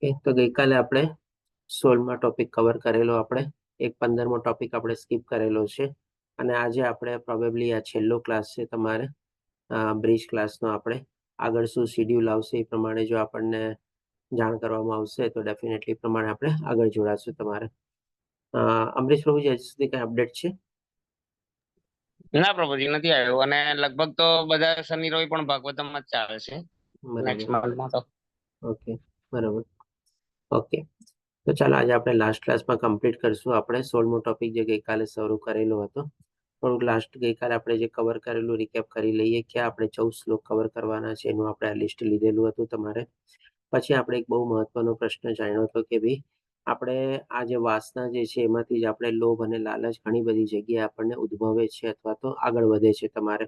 Okay, તો ગઈકાલે આપણે 16મા ટોપિક કવર કરેલો, આપણે એક 15મો ટોપિક આપણે સ્કીપ કરેલો છે. અને આજે આપણે પ્રોબેબલી આ છેલ્લો ક્લાસ છે તમારે બ્રિજ ક્લાસનો. આપણે આગળ શું શિડ્યુલ આવશે એ પ્રમાણે જો આપણને જાણ કરવામાં આવશે તો ડેફિનેટલી પ્રમાણે આપણે આગળ જોડાશું તમારે. અમરીશ પ્રભુજી, હજી સુધી કઈ અપડેટ છે? ના પ્રભુજી, નથી આવ્યો. અને લગભગ તો બધા શનિ રવિ પણ ભાગવતમાં જ ચાલે છે નેક્સ્ટ બરાબર. મંથમાં તો. ઓકે, બરાબર. ઓકે, તો ચાલો આજે આપણે લાસ્ટ ક્લાસમાં કમ્પ્લીટ કરશું. આપણે 16મો ટોપિક જે ગઈકાલે શરૂ કરેલો હતો, થોડુંક લાસ્ટ ગઈકાલે આપણે જે કવર કરેલું રિકેપ કરી લઈએ કે આપણે 14 શ્લોક કવર કરવાના છે. એનું આપણે આ લિસ્ટ લીધેલું હતું તમારે. પછી આપણે એક બહુ મહત્વનો પ્રશ્ન જાણ્યો હતો કે ભાઈ આપણે આ જે વાસના જે છે એમાંથી જ આપણે લોભ અને લાલચ ઘણી બધી જગ્યાએ આપણને ઉદ્ભવે છે અથવા તો આગળ વધે છે તમારે.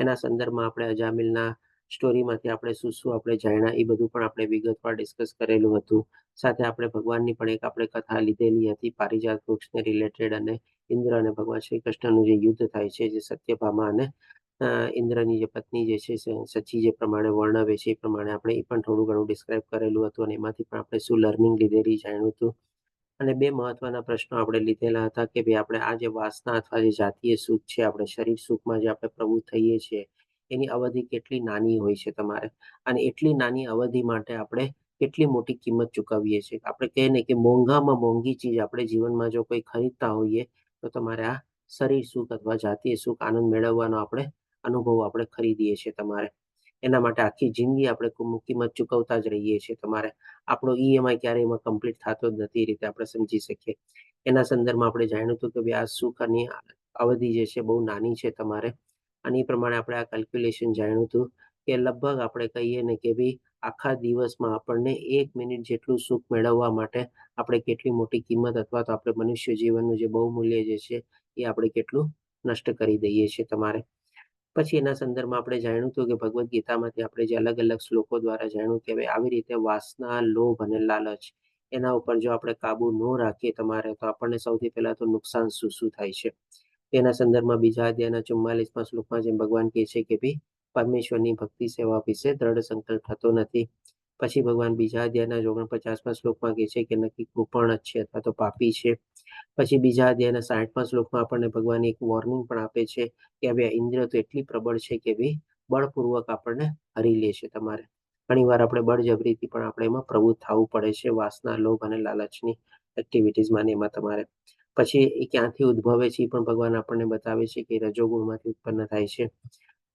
એના સંદર્ભમાં આપણે અજામિલના સ્ટોરીમાંથી આપણે શું આપણે જાણ્યા એ બધું પણ આપણે વિગતવાર ડિસ્કસ કરેલું હતું. સાથે આપણે ભગવાનની પણ એક આપણે કથા લીધેલી હતી પારિજાત વૃક્ષને રિલેટેડ, અને ઇન્દ્ર અને ભગવાન શ્રી કૃષ્ણનું જે યુદ્ધ થાય છે, જે સત્યભામા અને ઇન્દ્રની જે પત્ની જે છે સચી જે પ્રમાણે વર્ણવે છે એ પ્રમાણે આપણે એ પણ થોડું ઘણું ડિસ્ક્રાઇબ કરેલું હતું. અને એમાંથી પણ આપણે શું લર્નિંગ લીધેલી જાણ્યું હતું. અને બે મહત્વના પ્રશ્નો આપણે લીધેલા હતા કે ભાઈ આપણે આ જે વાસના અથવા જે જાતીય સુખ છે, આપણે શરીર સુખમાં જે આપણે પ્રવૃત્ત થઈએ છીએ એની અવધિ કેટલી નાની હોય છે તમારે. અને એટલી નાની અવધિ માટે આપણે કેટલી મોટી કિંમત ચૂકવીએ છીએ. આપણે કહીએ ને કે મોંઘામાં મોંઘી ચીજ આપણે જીવનમાં જો કોઈ ખરીદતા હોઈએ તો તમારે આ શરીર સુખ અથવા જાતીય સુખ આનંદ મેળવવાનો આપણે અનુભવ આપણે ખરીદીએ છીએ તમારે. એના માટે આખી જિંદગી આપણે કિંમત ચૂકવતા જ રહીએ છીએ તમારે. આપણો ઈએમઆઈ ક્યારેય એમાં કમ્પ્લીટ થતો જ નથી, એ રીતે આપણે સમજી શકીએ. એના સંદર્ભમાં આપણે જાણ્યું હતું કે ભાઈ આ સુખની અવધિ જે છે બહુ નાની છે તમારે. અને એ પ્રમાણે આપણે આ કેલ્ક્યુલેશન જાણ્યું હતું કે લગભગ આપણે કહીએ ને કે ભાઈ આખા દિવસમાં આપણને 1 મિનિટ જેટલું સુખ મેળવવા માટે આપણે કેટલી મોટી કિંમત અથવા તો આપણે મનુષ્ય જીવનનું જે બહુમૂલ્ય જે છે એ આપણે કેટલું નષ્ટ કરી દઈએ છીએ તમારે. પછી એના સંદર્ભમાં આપણે જાણ્યું હતું કે ભગવદ્ ગીતામાંથી આપણે જે અલગ અલગ શ્લોકો દ્વારા જાણ્યું કે ભાઈ આવી રીતે વાસના, લોભ અને લાલચ એના ઉપર જો આપણે કાબુ ન રાખીએ તમારે તો આપણને સૌથી પહેલા તો નુકસાન શું થાય છે. તેના સંદર્ભમાં બીજા અધ્યાયના 44મા શ્લોકમાં જેમ ભગવાન કહે છે કે ભાઈ પરમેશ્વરની ભક્તિ સેવા વિશે દ્રઢ સંકલ્પ થતો નથી. પછી ભગવાન બીજા અધ્યાયના 49મા શ્લોકમાં કહે છે કે નક્કી કૃપણ જ છે અથવા તો પાપી છે. પછી બીજા અધ્યાયના 60મા શ્લોકમાં આપણને ભગવાન એક વોર્નિંગ પણ આપે છે કે હવે ઇન્દ્રિય તો એટલી પ્રબળ છે કે ભાઈ બળપૂર્વક આપણને હરી લે છે તમારે. ઘણીવાર આપણે બળજબરીથી પણ આપણે એમાં પ્રવૃત્ત થવું પડે છે વાસના, લોભ અને લાલચની એક્ટિવિટીઝમાં એમાં તમારે. પછી એ ક્યાંથી ઉદ્ભવે છે એ પણ ભગવાન આપણને બતાવે છે કે રજોગુણમાંથી ઉત્પન્ન થાય છે.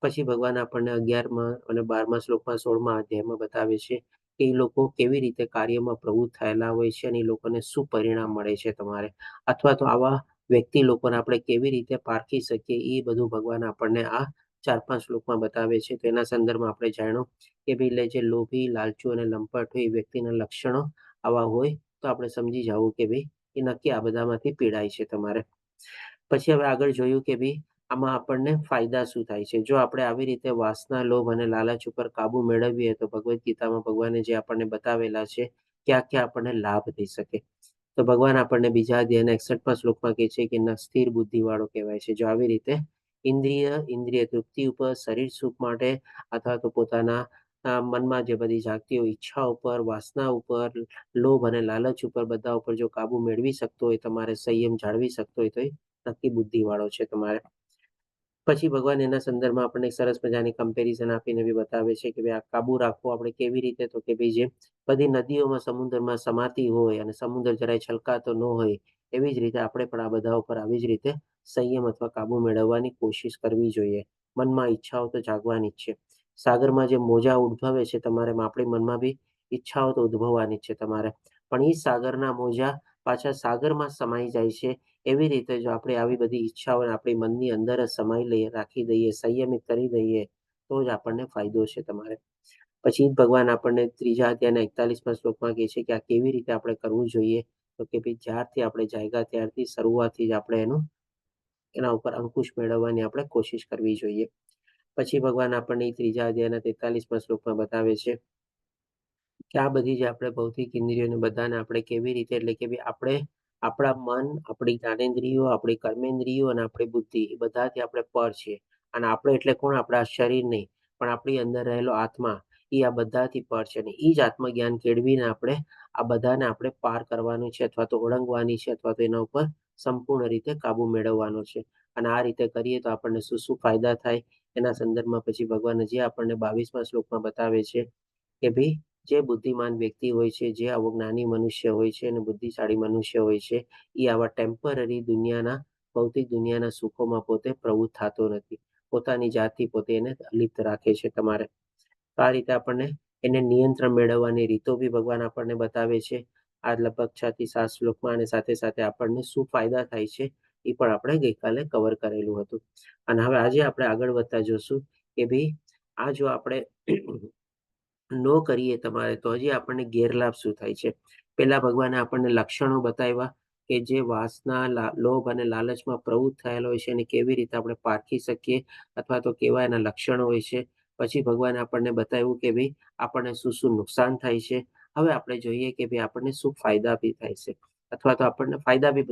પછી ભગવાન આપણને 11મા અને 12મા શ્લોકમાં 16મા અધ્યાયમાં બતાવે છે કે એ લોકો કેવી રીતે કાર્યમાં પ્રવૃત્ત થયેલા હોય છે અને એ લોકોને શું પરિણામ મળે છે તમારે. અથવા તો આવા વ્યક્તિ લોકોને આપણે કેવી રીતે પારખી શકીએ એ બધું ભગવાન આપણને આ 4-5 શ્લોકમાં બતાવે છે. તો એના સંદર્ભમાં આપણે જાણ્યું કે ભાઈ જે લોભી, લાલચુ અને લંપટ હોય એ વ્યક્તિના લક્ષણો આવા હોય તો આપણે સમજી જવું કે ભાઈ એ નક્કી આ બધામાંથી પીડાય છે તમારે. પછી હવે આગળ જોયું કે ભાઈ આમાં આપણને ફાયદા શું થાય છે. જો આપણે આવી રીતે વાસના, લોભ અને લાલચ ઉપર કાબુ મેળવીએ તો ભગવદ્ ગીતામાં ભગવાને જે આપણને બતાવેલા છે ક્યાં ક્યાં આપણને લાભ થઈ શકે. તો ભગવાન આપણને બીજા અધ્યાયના 61મા શ્લોકમાં કહે છે કે સ્થિર બુદ્ધિ વાળો કહેવાય છે. જો આવી રીતે ઇન્દ્રિય તૃપ્તિ ઉપર, શરીર સુખ માટે અથવા તો પોતાના મનમાં જે બધી જાગતી હોય ઈચ્છા ઉપર, વાસના ઉપર, લોભ અને લાલચ ઉપર, બધા ઉપર જો કાબુ મેળવી શકતો હોય તમારે, સંયમ જાળવી શકતો હોય તો એ નક્કી બુદ્ધિ વાળો છે તમારે. પછી ભગવાન એના સંદર્ભમાં આપણને સરસ મજાની કમ્પેરિઝન આપીને બી બતાવે છે કે ભાઈ આ કાબુ રાખવો આપણે કેવી રીતે. તો કે ભાઈ જે બધી નદીઓમાં સમુદ્રમાં સમાતી હોય અને સમુદ્ર જરાય છલકાતો ન હોય એવી જ રીતે આપણે પણ આ બધા ઉપર આવી જ રીતે સંયમ અથવા કાબુ મેળવવાની કોશિશ કરવી જોઈએ. મનમાં ઈચ્છાઓ તો જાગવાની જ છે. સાગરમાં જે મોજા ઉદ્ભવે છે તમારે, આપણી મનમાં બી ઈચ્છાઓ તો ઉદ્ભવવાની જ છે તમારે. પણ એ સાગરના મોજા પાછા સાગરમાં સમાઈ જાય છે. એવી રીતે જો આપણે આવી બધી ઈચ્છાઓને આપણી મનની અંદર જ સમાઈ રાખી દઈએ, સંયમિત કરી દઈએ તો જ આપણને ફાયદો છે તમારે. પછી ભગવાન આપણને ત્રીજા અધ્યાયના 41મા શ્લોકમાં કહે છે કે આ કેવી રીતે આપણે કરવું જોઈએ. તો કે ભાઈ જ્યારથી આપણે જાગ્યા ત્યારથી શરૂઆતથી જ આપણે એના ઉપર અંકુશ મેળવવાની આપણે કોશિશ કરવી જોઈએ. પછી ભગવાન આપણને ત્રીજા અધ્યાયના 43મા શ્લોકમાં બતાવે છે કે આ બધી જે આપણે ભૌતિક ઇન્દ્રિયોને બધાને આપણે કેવી રીતે, એટલે કે ભાઈ આપણે આપણા મન, આપણી જ્ઞાનેન્દ્રિયો, આપણી કર્મેન્દ્રિયો અને આપણી બુદ્ધિ એ બધાથી આપણે પર છીએ. અને આપણે એટલે કોણ? આપણા શરીર નહીં, પણ આપણી અંદર રહેલો આત્મા એ આ બધાથી પર છે અને એ જ આત્મજ્ઞાન કેળવીને આપણે આ બધાને આપણે પાર કરવાનું છે અથવા તો ઓળંગવાની છે અથવા તો એના ઉપર સંપૂર્ણ રીતે કાબુ મેળવવાનો છે. અને આ રીતે કરીએ તો આપણને શું શું ફાયદા થાય એના સંદર્ભમાં પછી ભગવાન જે આપણને 22મા શ્લોકમાં બતાવે છે કે ભાઈ જે બુદ્ધિમાન વ્યક્તિ હોય છે, જે આવો જ્ઞાની મનુષ્ય હોય છે અને બુદ્ધિશાળી મનુષ્ય હોય છે, એ આવા ટેમ્પરરી દુનિયાના ભૌતિક દુનિયાના સુખોમાં પોતે પ્રવૃત્ત થતો નથી. પોતાની જાતથી પોતે એને અલિપ્ત રાખે છે તમારે. તો આ રીતે આપણને એને નિયંત્રણ મેળવવાની રીતો બી ભગવાન આપણને બતાવે છે. આ લગભગ 6 થી 7 શ્લોકમાં અને સાથે સાથે આપણને શું ફાયદા થાય છે એ પણ આપણે ગઈકાલે કવર કરેલું હતું. અને હવે આજે આપણે આગળ વધતા જોશું કે ભાઈ આ જો આપણે નો કરીએ તમારે તો હજી આપણને ગેરલાભ શું થાય છે. પહેલા ભગવાને આપણને લક્ષણો બતાવ્યા કે જે વાસના, લોભ અને લાલચમાં પ્રવૃત્ત થયેલા હોય છે એને કેવી રીતે આપણે પારખી શકીએ અથવા તો કેવા એના લક્ષણો હોય છે. પછી ભગવાને આપણને બતાવ્યું કે ભાઈ આપણને શું શું નુકસાન થાય છે. હવે આપણે જોઈએ કે ભાઈ આપણને શું ફાયદા બી થાય છે અથવા તો આપણને ફાયદા બી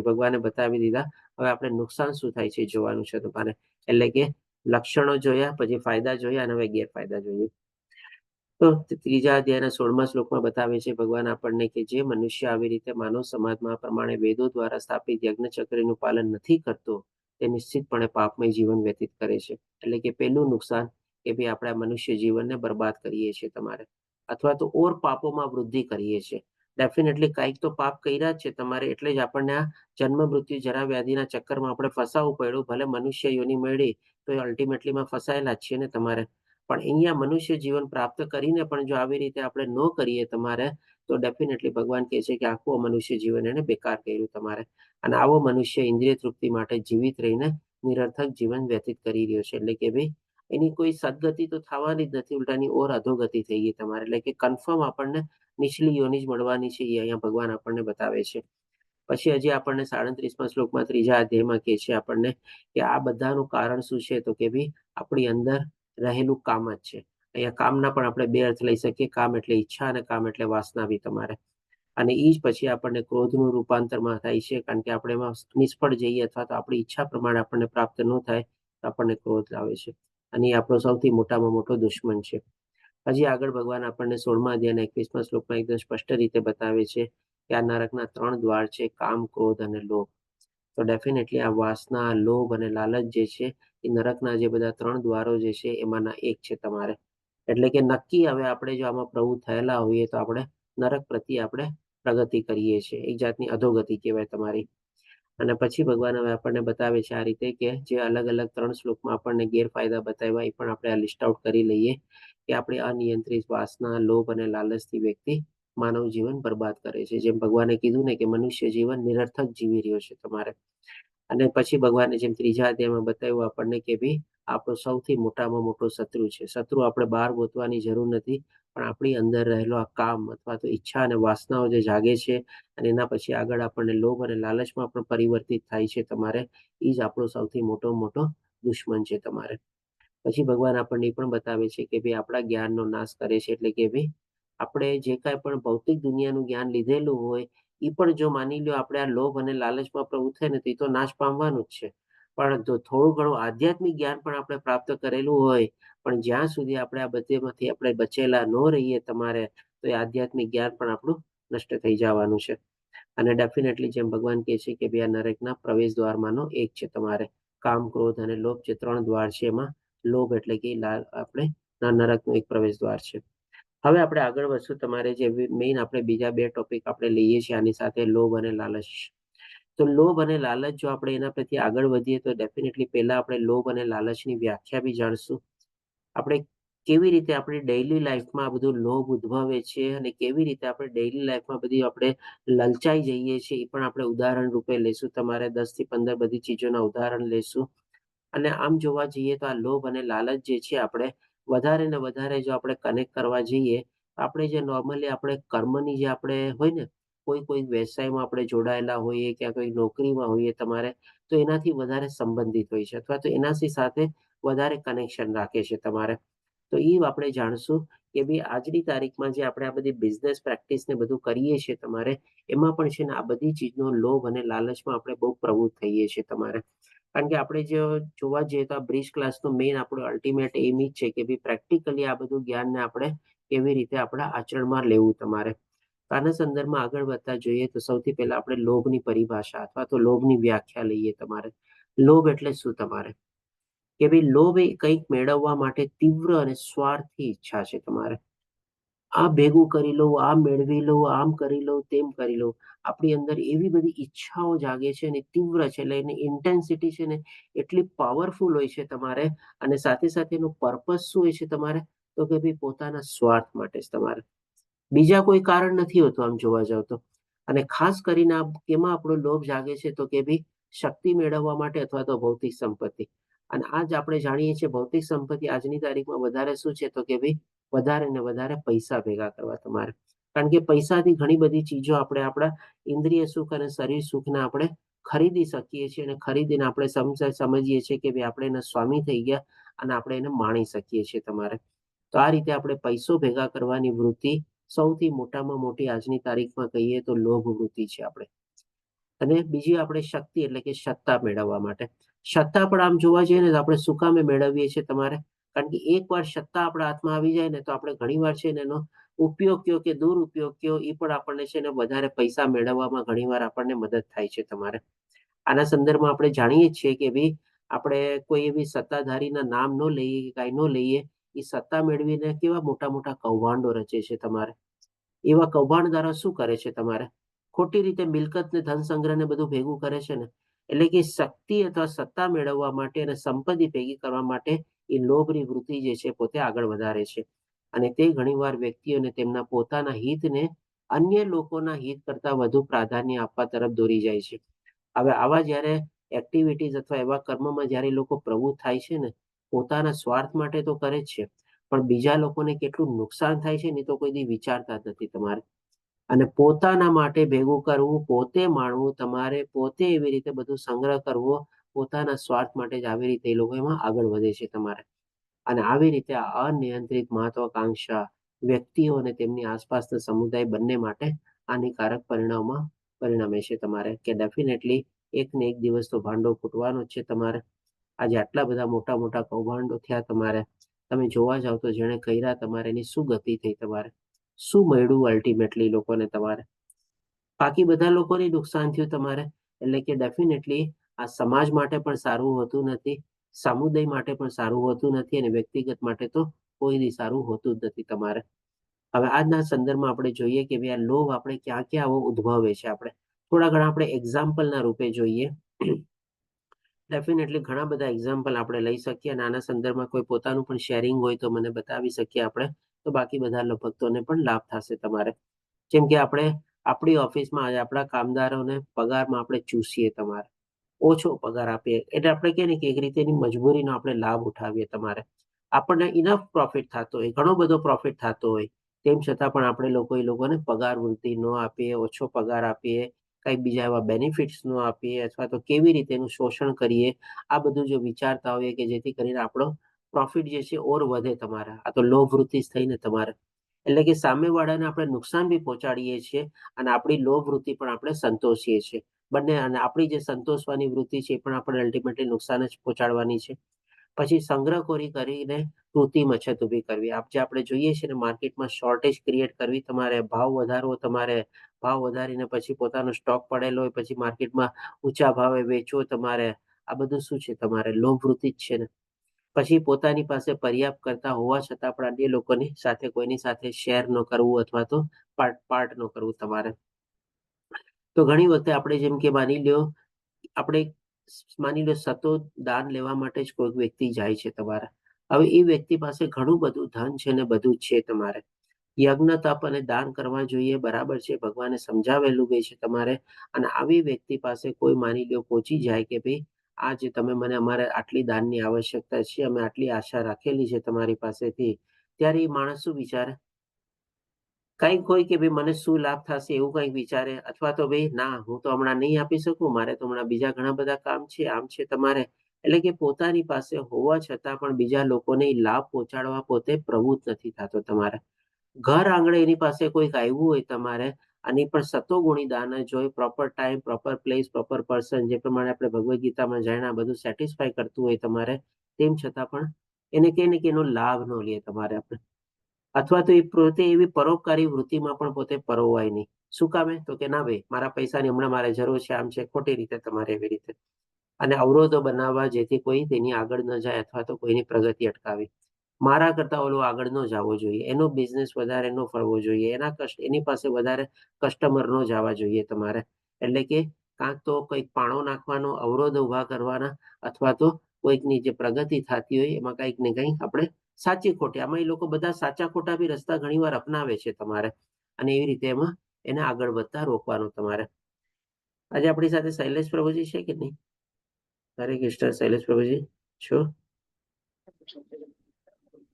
ભગવાને બતાવી દીધા. હવે આપણે નુકસાન શું થાય છે જોવાનું છે તમારે. એટલે કે લક્ષણો જોયા, પછી ફાયદા જોયા અને હવે ગેરફાયદા જોઈએ. તો ત્રીજા અધ્યાયના 16મા શ્લોકમાં બતાવે છે ભગવાન આપણને કે જે મનુષ્ય આવી રીતે માનવ સમાજમાં આ પ્રમાણે વેદો દ્વારા સ્થાપિત યજ્ઞચક્રનું પાલન નથી કરતો તે નિશ્ચિતપણે પાપમય જીવન વ્યતીત કરે છે. એટલે કે પહેલું નુકસાન કે ભાઈ આપણે મનુષ્ય જીવનને બરબાદ કરીએ છીએ તમારે અથવા તો ઓર પાપોમાં વૃદ્ધિ કરીએ છીએ. ડેફિનેટલી કંઈક તો પાપ કર્યા જ છે તમારે, એટલે જ આપણને આ જન્મ મૃત્યુ જરા વ્યાધિના ચક્કરમાં આપણે ફસાવવું પડ્યું. ભલે મનુષ્ય યોનિ મળી તો એ અલ્ટિમેટલીમાં ફસાયેલા જ છીએ ને તમારે. પણ અહીંયા મનુષ્ય જીવન પ્રાપ્ત કરીને પણ જો આવી રીતે આપણે ન કરીએ તમારે તો ડેફિનેટલી ભગવાન કહે છે કે આખું મનુષ્ય જીવન એને બેકાર કર્યું તમારે. અને આવો મનુષ્ય ઇન્દ્રિય તૃપ્તિ માટે જીવિત રહીને નિરર્થક જીવન વ્યતીત કરી રહ્યો છે. એટલે કે ભાઈ એની કોઈ સદગતિ તો થવાની જ નથી, ઉલટાની ઓર અધોગતિ થઈ ગઈ તમારે. એટલે કે કન્ફર્મ આપણને નીચલી યોનિ જ મળવાની છે એ અહીંયા ભગવાન આપણને બતાવે છે. પછી હજી આપણને 37મા શ્લોકમાં ત્રીજા અધ્યાયમાં કહે છે આપણને કે આ બધાનું કારણ શું છે તો કે ભાઈ આપણી અંદર રહેલું કામ જ છે. અહીંયા કામના પણ આપણે બે અર્થ લઈ શકીએ. કામ એટલે ઈચ્છા અને કામ એટલે વાસના બી તમારે. અને એ જ પછી આપણને ક્રોધનું રૂપાંતરમાં થાય છે, કારણ કે આપણે એમાં નિષ્ફળ જઈએ અથવા તો આપણી ઈચ્છા પ્રમાણે આપણને પ્રાપ્ત ન થાય તો આપણને ક્રોધ આવે છે. અને એ આપણો સૌથી મોટામાં મોટો દુશ્મન છે. હજી આગળ ભગવાન આપણને 16મા અધ્યાયના 21મા શ્લોકમાં એકદમ સ્પષ્ટ રીતે બતાવે છે કે આ નરકના 3 દ્વાર છે: કામ, ક્રોધ અને લોભ. તો ડેફિનેટલી આ વાસના, લોભ અને લાલચ જે છે એ નરકના જે બધા 3 દ્વારો જે છે એમાંના એક છે તમારે. એટલે કે નક્કી હવે આપણે જો આમાં પ્રવૃત્ત થયેલા હોઈએ તો આપણે નરક પ્રત્યે આપણે પ્રગતિ કરીએ છીએ. એક જાતની અધોગતિ કહેવાય તમારી. અને પછી ભગવાન હવે આપણને બતાવે છે આ રીતે કે જે અલગ અલગ 3 શ્લોકમાં આપણને ગેરફાયદા બતાવ્યા એ પણ આપણે આ લિસ્ટ આઉટ કરી લઈએ કે આપણે અનિયંત્રિત વાસના, લોભ અને લાલચથી વ્યક્તિ માનવ જીવન બરબાદ કરે છે. જેમ ભગવાને કીધું ને કે મનુષ્ય જીવન નિરર્થક જીવી રહ્યો છે તમારે. અને પછી ભગવાને જેમ ત્રીજા અધ્યાયમાં બતાવ્યું આપણને કે ભાઈ આપણો સૌથી મોટામાં મોટો શત્રુ છે. શત્રુ આપણે બહાર ગોતવાની જરૂર નથી, પણ આપણી અંદર રહેલો આ કામ અથવા તો ઈચ્છા અને વાસનાઓ જે જાગે છે અને એના પછી આગળ આપણને લોભ અને લાલચમાં પણ પરિવર્તિત થાય છે તમારે. એ જ આપણો સૌથી મોટો દુશ્મન છે તમારે. પછી ભગવાન આપણને એ પણ બતાવે છે કે ભાઈ આપણા જ્ઞાનનો નાશ કરે છે. એટલે કે ભાઈ આપણે જે કાંઈ પણ ભૌતિક દુનિયાનું જ્ઞાન લીધેલું હોય એ પણ જો માની લો આપણે આ લોભ અને લાલચમાં પ્રવૃત્ત થાય ને તો એ તો નાશ પામવાનું જ છે. પણ જો થોડું ઘણું આધ્યાત્મિક જ્ઞાન પણ આપણે પ્રાપ્ત કરેલું હોય, પણ જ્યાં સુધી આપણે આ બધેમાંથી આપણે બચેલા ન રહીએ તમારે તો એ આધ્યાત્મિક જ્ઞાન પણ આપણું નષ્ટ થઈ જવાનું છે. અને ડેફિનેટલી જેમ ભગવાન કહે છે કે ભાઈ આ નરકના પ્રવેશ દ્વારમાંનો એક છે તમારે. કામ, ક્રોધ અને લોભ જે 3 દ્વાર છે એમાં લોભ એટલે કે આપણે નરકનો એક પ્રવેશ દ્વાર છે. હવે આપણે આગળ વધશું તમારે જે મેઇન આપણે બીજા 2 ટોપિક આપણે લઈએ છીએ આની સાથે, લોભ અને લાલચ. તો લોભ અને લાલચ જો આપણે એના પરથી આગળ વધીએ તો ડેફિનેટલી પહેલા આપણે લોભ અને લાલચની વ્યાખ્યા બી જાણશું. આપણે કેવી રીતે આપણી ડેઈલી લાઈફમાં આ બધું લોભ ઉદ્ભવે છે અને કેવી રીતે આપણે ડેઈલી લાઈફમાં બધી આપણે લલચાઈ જઈએ છીએ એ પણ આપણે ઉદાહરણ રૂપે લઈશું. તમારે 10 થી 15 બધી ચીજોના ઉદાહરણ લઈશું. અને આમ જોવા જઈએ તો આ લોભ અને લાલચ જે છે આપણે વધારે ને વધારે જો આપણે કનેક્ટ કરવા જઈએ તો આપણે જે નોર્મલી આપણે કર્મની જે આપણે હોય ને કોઈ વ્યવસાયમાં આપણે જોડાયેલા હોઈએ, ક્યાં કોઈ નોકરીમાં હોઈએ તમારે, તો એનાથી વધારે સંબંધિત હોય છે અથવા તો એનાથી સાથે વધારે કનેક્શન રાખે છે તમારે. તો એ આપણે જાણશું કે ભાઈ આજની તારીખમાં જે આપણે આ બધી બિઝનેસ પ્રેક્ટિસ ને બધું કરીએ છીએ તમારે, એમાં પણ છે ને આ બધી ચીજનો લોભ અને લાલચમાં આપણે બહુ પ્રવૃત્ત થઈએ છીએ તમારે. કારણ કે આપણે જો જોવા જઈએ તો આ બ્રિજ ક્લાસનો મેઇન આપણો અલ્ટિમેટ એમ જ છે કે ભાઈ પ્રેક્ટિકલી આ બધું જ્ઞાનને આપણે કેવી રીતે આપણા આચરણમાં લેવું તમારે. આના સંદર્ભમાં આગળ વધતા જોઈએ તો સૌથી પહેલા આપણે લોભની પરિભાષા અથવા તો લોભની વ્યાખ્યા લઈએ તમારે. લોભ એટલે શું તમારે? કે ભાઈ લોભ એ કંઈક મેળવવા માટે તીવ્ર અને સ્વાર્થી ઈચ્છા છે તમારે. આ ભેગું કરી લઉં, આ મેળવી લઉં, આમ કરી લઉં, તેમ કરી લઉં. આપણી અંદર એવી બધી ઈચ્છાઓ જાગે છે અને તીવ્ર છે, એટલે એની ઇન્ટેન્સિટી છે ને એટલી પાવરફુલ હોય છે તમારે. અને સાથે સાથે એનો પર્પસ શું હોય છે તમારે? તો કે ભાઈ પોતાના સ્વાર્થ માટે જ તમારે. બીજા કોઈ કારણ નથી હોતું આમ જોવા જાવ તો. અને ખાસ કરીને આ કેમાં આપણો લોભ જાગે છે તો કે ભાઈ શક્તિ મેળવવા માટે અથવા તો ભૌતિક સંપત્તિ. અને આજ આપણે જાણીએ છીએ ભૌતિક સંપત્તિ આજની તારીખમાં વધારે શું છે તો કે ભાઈ વધારે ને વધારે પૈસા ભેગા કરવા તમારે. કારણ કે પૈસાથી ઘણી બધી ચીજો આપણે આપણા ઇન્દ્રિય સુખ અને શરીર સુખને આપણે ખરીદી શકીએ છીએ અને ખરીદીને આપણે સમજીએ છીએ કે ભાઈ આપણે એના સ્વામી થઈ ગયા અને આપણે એને માણી શકીએ છીએ તમારે. તો આ રીતે આપણે પૈસો ભેગા કરવાની વૃત્તિ સૌથી મોટામાં મોટી આજની તારીખમાં કહીએ તો લોભ વૃત્તિ છે આપણે. અને બીજી આપણે શક્તિ એટલે કે સત્તા મેળવવા માટે. સત્તા પણ આમ જોવા જઈએ ને તો આપણે શું કામે મેળવીએ છીએ તમારે? કારણ કે એકવાર સત્તા આપણા હાથમાં આવી જાય ને તો આપણે ઘણીવાર છે ને એનો ઉપયોગ કયો કે દુરુપયોગ કયો એ પણ આપણને છે ને વધારે પૈસા મેળવવામાં ઘણીવાર આપણને મદદ થાય છે તમારે. આના સંદર્ભમાં આપણે જાણીએ જ છીએ કે ભાઈ આપણે કોઈ એવી સત્તાધારીના નામ ન લઈએ કે કાંઈ ન લઈએ, એ સત્તા મેળવીને કેવા મોટા મોટા કૌભાંડો રચે છે તમારે. એવા કૌભાંડદારો શું કરે છે તમારે? ખોટી રીતે મિલકત ને ધન સંગ્રહ ને બધું ભેગું કરે છે ને. એટલે કે શક્તિ અથવા સત્તા મેળવવા માટે અને સંપત્તિ ભેગી કરવા માટે એ લોભની વૃત્તિ જે છે પોતે આગળ વધારે છે. અને તે ઘણીવાર વ્યક્તિઓને તેમના પોતાના હિતને અન્ય લોકોના હિત કરતા વધુ પ્રાધાન્ય આપવા તરફ દોરી જાય છે. હવે આવા જ્યારે એક્ટિવિટીઝ અથવા એવા કર્મમાં જ્યારે લોકો પ્રવૃત્ત થાય છે ને, પોતાના સ્વાર્થ માટે તો કરે જ છે, પણ બીજા લોકોને કેટલું નુકસાન થાય છે ને એ તો કોઈ દી વિચારતા જ નથી તમારે. અને પોતાના માટે ભેગું કરવું, પોતે માણવું તમારે, પોતે એવી રીતે બધું સંગ્રહ કરવો, પોતાના સ્વાર્થ માટે જ આવી રીતે એ લોકો એમાં આગળ વધે છે તમારે. અને આવી રીતે આ અનિયંત્રિત મહત્વાકાંક્ષા વ્યક્તિઓ અને તેમની આસપાસના સમુદાય બંને માટે હાનિકારક પરિણામમાં પરિણમે છે તમારે. કે ડેફિનેટલી એક ને એક દિવસ તો ભાંડો ફૂટવાનો જ છે તમારે. આજે આટલા બધા મોટા મોટા કૌભાંડો થયા તમારે. તમે જોવા જાવ તો જેણે કર્યા તમારે એની શું ગતિ થઈ તમારે? શું મળ્યું અલ્ટિમેટલી લોકોને તમારે? બાકી બધા લોકોને નુકસાન થયું તમારે. એટલે કે ડેફિનેટલી આ સમાજ માટે પણ સારું હોતું નથી, સમુદાય માટે પણ સારું હોતું નથી અને વ્યક્તિગત માટે તો કોઈ દી સારું હોતું જ નથી તમારે. હવે આજના સંદર્ભમાં આપણે જોઈએ કે ભાઈ આ લોભ આપણે ક્યાં ક્યાં આવો ઉદ્ભવે છે. આપણે થોડા ઘણા આપણે એક્ઝામ્પલના રૂપે જોઈએ. ડેફિનેટલી ઘણા બધા એક્ઝામ્પલ આપણે લઈ શકીએ અને આના સંદર્ભમાં કોઈ પોતાનું પણ શેરિંગ હોય તો મને બતાવી શકીએ આપણે. તો બાકી બધા ભક્તોને પણ લાભ થશે તમારે. જેમ કે આપણે આપણી ઓફિસમાં આજે આપણા કામદારોને પગારમાં આપણે ચૂસીએ તમારે. ઓછો પગાર આપીએ એટલે આપણે કહે ને કે એક રીતે એની મજબૂરીનો આપણે લાભ ઉઠાવીએ તમારે. આપણને ઇનફ પ્રોફિટ થતો હોય, ઘણો બધો પ્રોફિટ થતો હોય, તેમ છતાં પણ આપણે લોકો એ લોકોને પગાર વૃદ્ધિ ન આપીએ, ઓછો પગાર આપીએ, કંઈક બીજા એવા બેનિફિટ્સ ન આપીએ અથવા તો કેવી રીતે એનું શોષણ કરીએ, આ બધું જો વિચારતા હોઈએ કે જેથી કરીને આપણો પ્રોફિટ જે છે ઓર વધે તમારે. આ તો લોભ વૃત્તિ જ થઈને તમારે. એટલે કે સામેવાળાને આપણે નુકસાન બી પહોંચાડીએ છીએ અને આપણી લોભ વૃત્તિ પણ આપણે સંતોષીએ છીએ બંને. અને આપણી જે સંતોષવાની વૃત્તિ છે એ પણ આપણે અલ્ટિમેટલી નુકસાન જ પહોંચાડવાની છે. પછી સંગ્રહખોરી કરીને કૃત્રિમ અછત ઊભી કરવી. જે આપણે જોઈએ છીએ ને માર્કેટમાં શોર્ટેજ ક્રિએટ કરવી તમારે, ભાવ વધારવો તમારે, ભાવ વધારીને પછી પોતાનો સ્ટોક પડેલો હોય પછી માર્કેટમાં ઊંચા ભાવે વેચવો તમારે. આ બધું શું છે તમારે? લોભ વૃત્તિ જ છે ને. પછી પોતાની પાસે પર્યાપ્ત કરતા હોવા છતાં પણ અન્ય લોકોની સાથે કોઈની સાથે શેર ન કરવું અથવા તો પાર્ટ ન કરવું તમારે. તો ઘણી વખતે આપણે જેમ કે આપણે માની લો સતો દાન લેવા માટે જ કોઈ વ્યક્તિ જાય છે તમારે. હવે એ વ્યક્તિ પાસે ઘણું બધું ધન છે ને બધું જ છે તમારે. યજ્ઞ તપ અને દાન કરવા જોઈએ, બરાબર છે, ભગવાને સમજાવેલું બી છે તમારે. અને આવી વ્યક્તિ પાસે કોઈ માની લો પહોંચી જાય કે ભાઈ આ જે તમે મને અમારે આટલી દાનની આવશ્યકતા છે, અમે આટલી આશા રાખેલી છે તમારી પાસેથી, ત્યારે એ માણસ શું વિચારે? કંઈક હોય કે ભાઈ મને શું લાભ થશે એવું કંઈક વિચારે, અથવા તો ભાઈ ના હું તો હમણાં નહીં આપી શકું, મારે તો હમણાં બીજા ઘણા બધા કામ છે, આમ છે તમારે. એટલે કે પોતાની પાસે હોવા છતાં પણ બીજા લોકોને લાભ પહોંચાડવા પોતે પ્રવૃત્ત નથી થતો તમારે. ઘર આંગણે એની પાસે કોઈક આવ્યું હોય તમારે આની પણ સતોગુણી દાન જ હોય, proper time, proper place, proper person, જે પ્રમાણે આપણે ભગવદ્ ગીતામાં જાણ્યા બધું સેટિસ્ફાય કરતું હોય તમારે, તેમ છતાં પણ એને કે ને કે એનો લાભ ન લે તમારે આપણે, અથવા તો એ પોતે એવી પરોપકારી વૃત્તિમાં પણ પોતે પરોવાય નહીં. શું કામે? તો કે ના ભાઈ, મારા પૈસાની હમણાં મારે જરૂર છે, આમ છે, ખોટી રીતે તમારે એવી રીતે અને અવરોધો બનાવવા જેથી કોઈ તેની આગળ ન જાય અથવા તો કોઈની પ્રગતિ અટકાવી. મારા કરતા ઓલો આગળ ન જવો જોઈએ, એનો બિઝનેસ વધારે ન ફળવો જોઈએ, એની પાસે વધારે કસ્ટમર ન જવા જોઈએ તમારે. એટલે કે કાંક તો કંઈક પાણો નાખવાનો, અવરોધ ઉભા કરવાના, અથવા તો કોઈકની જે પ્રગતિ થતી હોય એમાં કંઈક ને કંઈક આપણે સાચી ખોટી, આમાં એ લોકો બધા સાચા ખોટા બી રસ્તા ઘણીવાર અપનાવે છે તમારે, અને એવી રીતે એમાં એને આગળ વધતા રોકવાનું તમારે. આજે આપણી સાથે શૈલેષ પ્રભુજી છે કે નહીં? હરે કૃષ્ણ. શૈલેષ પ્રભુજી છો?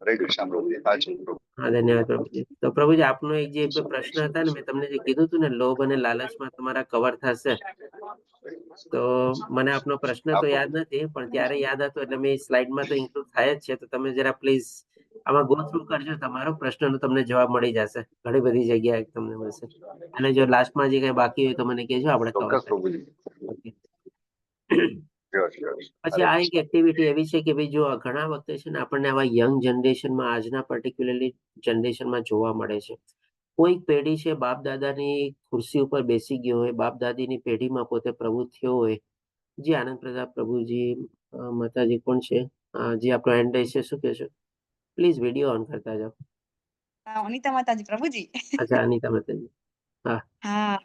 હરે કૃષ્ણ પ્રભુજી. હા છું પ્રભુ. હા, ધન્યવાદ પ્રભુજી. તો પ્રભુજી, આપનો એક જે પ્રશ્ન હતા ને, મેં તમને જે કીધું હતું ને, લોભ અને લાલચમાં તમારા કવર થશે, તો મને આપનો પ્રશ્ન હા તો યાદ પ્રભુ. નથી, પણ ત્યારે યાદ હતો એટલે મેં સ્લાઇડમાં તો ઇન્ક્લુડ થાય જ છે, તો તમે જરા પ્લીઝ આમાં ગો થ્રુ કરજો, તમારો પ્રશ્નનો તમને જવાબ મળી જશે, ઘણી બધી જગ્યાએ તમને મળશે. અને જો લાસ્ટમાં જે કઈ બાકી હોય તો મને કહેજો, આપણે કવર ચોક્કસ કરીએ. પ્રભુજી. ઓકે. Sure, sure. પછી હરે આ એક કૃષ્ણ. એક્ટિવિટી એવી છે કે ભાઈ, જો ઘણા વખતે છે ને આપણને આવા યંગ જનરેશનમાં, આજના પર્ટિક્યુલરલી જનરેશનમાં જોવા મળે છે, કોઈક પેઢી છે બાપ દાદાની ખુરશી ઉપર બેસી ગયો હોય, બાપ દાદીની પેઢીમાં પોતે પ્રભુ થયો હોય. જી આનંદ પ્રતાપ પ્રભુજી, માતાજી કોણ છે, જે આપણો હેન્ડ છે, શું કહે છે? પ્લીઝ વિડીયો ઓન કરતા જાઓ. અનિતા માતાજી પ્રભુજી. અચ્છા, અનિતા માતાજી. હા હા,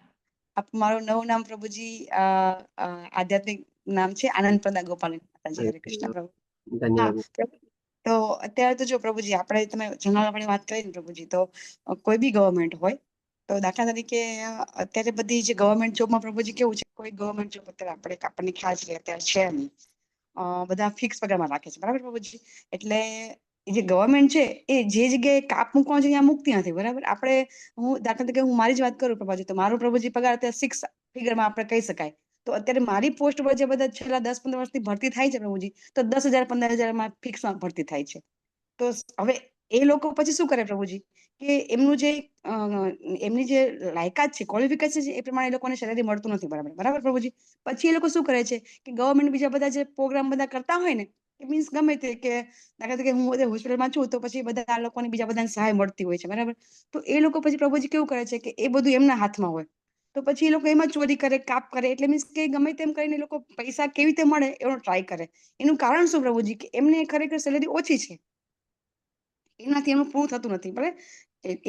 મારું નવું નામ પ્રભુજી આધ્યાત્મિક નામ છે આનંદ પ્રદા ગોપાલ માતાજી. હરે કૃષ્ણ પ્રભુ. હા, ધન્યવાદ. તો અત્યારે તો જો પ્રભુજી, આપણે તમે જનરલ આપણે વાત કરી ને પ્રભુજી, તો કોઈ બી ગવર્મેન્ટ હોય, તો દાખલા તરીકે અત્યારે બધી જે ગવર્મેન્ટ જોબમાં પ્રભુજી કેવું છે, કોઈ ગવર્મેન્ટ જોબ અત્યારે આપણને ખ્યાલ છે અત્યારે છે નહીં, બધા ફિક્સ પગારમાં રાખે છે, બરાબર પ્રભુજી? એટલે જે ગવર્મેન્ટ છે એ જે જગ્યાએ કાપ મૂકવાનો છે ત્યાં મૂકતી નથી, બરાબર? આપણે, હું દાખલા તરીકે હું મારી જ વાત કરું પ્રભુજી, તો મારો પ્રભુજી પગાર અત્યારે 6 ફિગરમાં આપણે કહી શકાય. તો અત્યારે મારી પોસ્ટ પર જે બધા છેલ્લા 10-15 વર્ષથી ભરતી થાય છે પ્રભુજી, તો 10,000 15,000 ફિક્સમાં ભરતી થાય છે. તો હવે એ લોકો પછી શું કરે પ્રભુજી, કે એમનું જે એમની જે લાયકાત છે, ક્વોલિફિકેશન છે, એ પ્રમાણે એ લોકોને સેલેરી મળતું નથી, બરાબર? બરાબર પ્રભુજી? પછી એ લોકો શું કરે છે કે ગવર્મેન્ટ બીજા બધા જે પ્રોગ્રામ બધા કરતા હોય ને, મીન્સ ગમે તે, કે દાખલા તરીકે હું હોસ્પિટલમાં છું, તો પછી બધા આ લોકોને બીજા બધાને સહાય મળતી હોય છે, બરાબર? તો એ લોકો પછી પ્રભુજી કેવું કરે છે કે એ બધું એમના હાથમાં હોય, તો પછી એ લોકો એમાં ચોરી કરે, કાપ કરે, એટલે મીન્સ કે ગમે તેમ કરીને એ લોકો પૈસા કેવી રીતે મળે એનો ટ્રાય કરે. એનું કારણ શું પ્રભુજી? કે એમને ખરેખર સેલેરી ઓછી છે, એનાથી એનું પૂરું થતું નથી. ભલે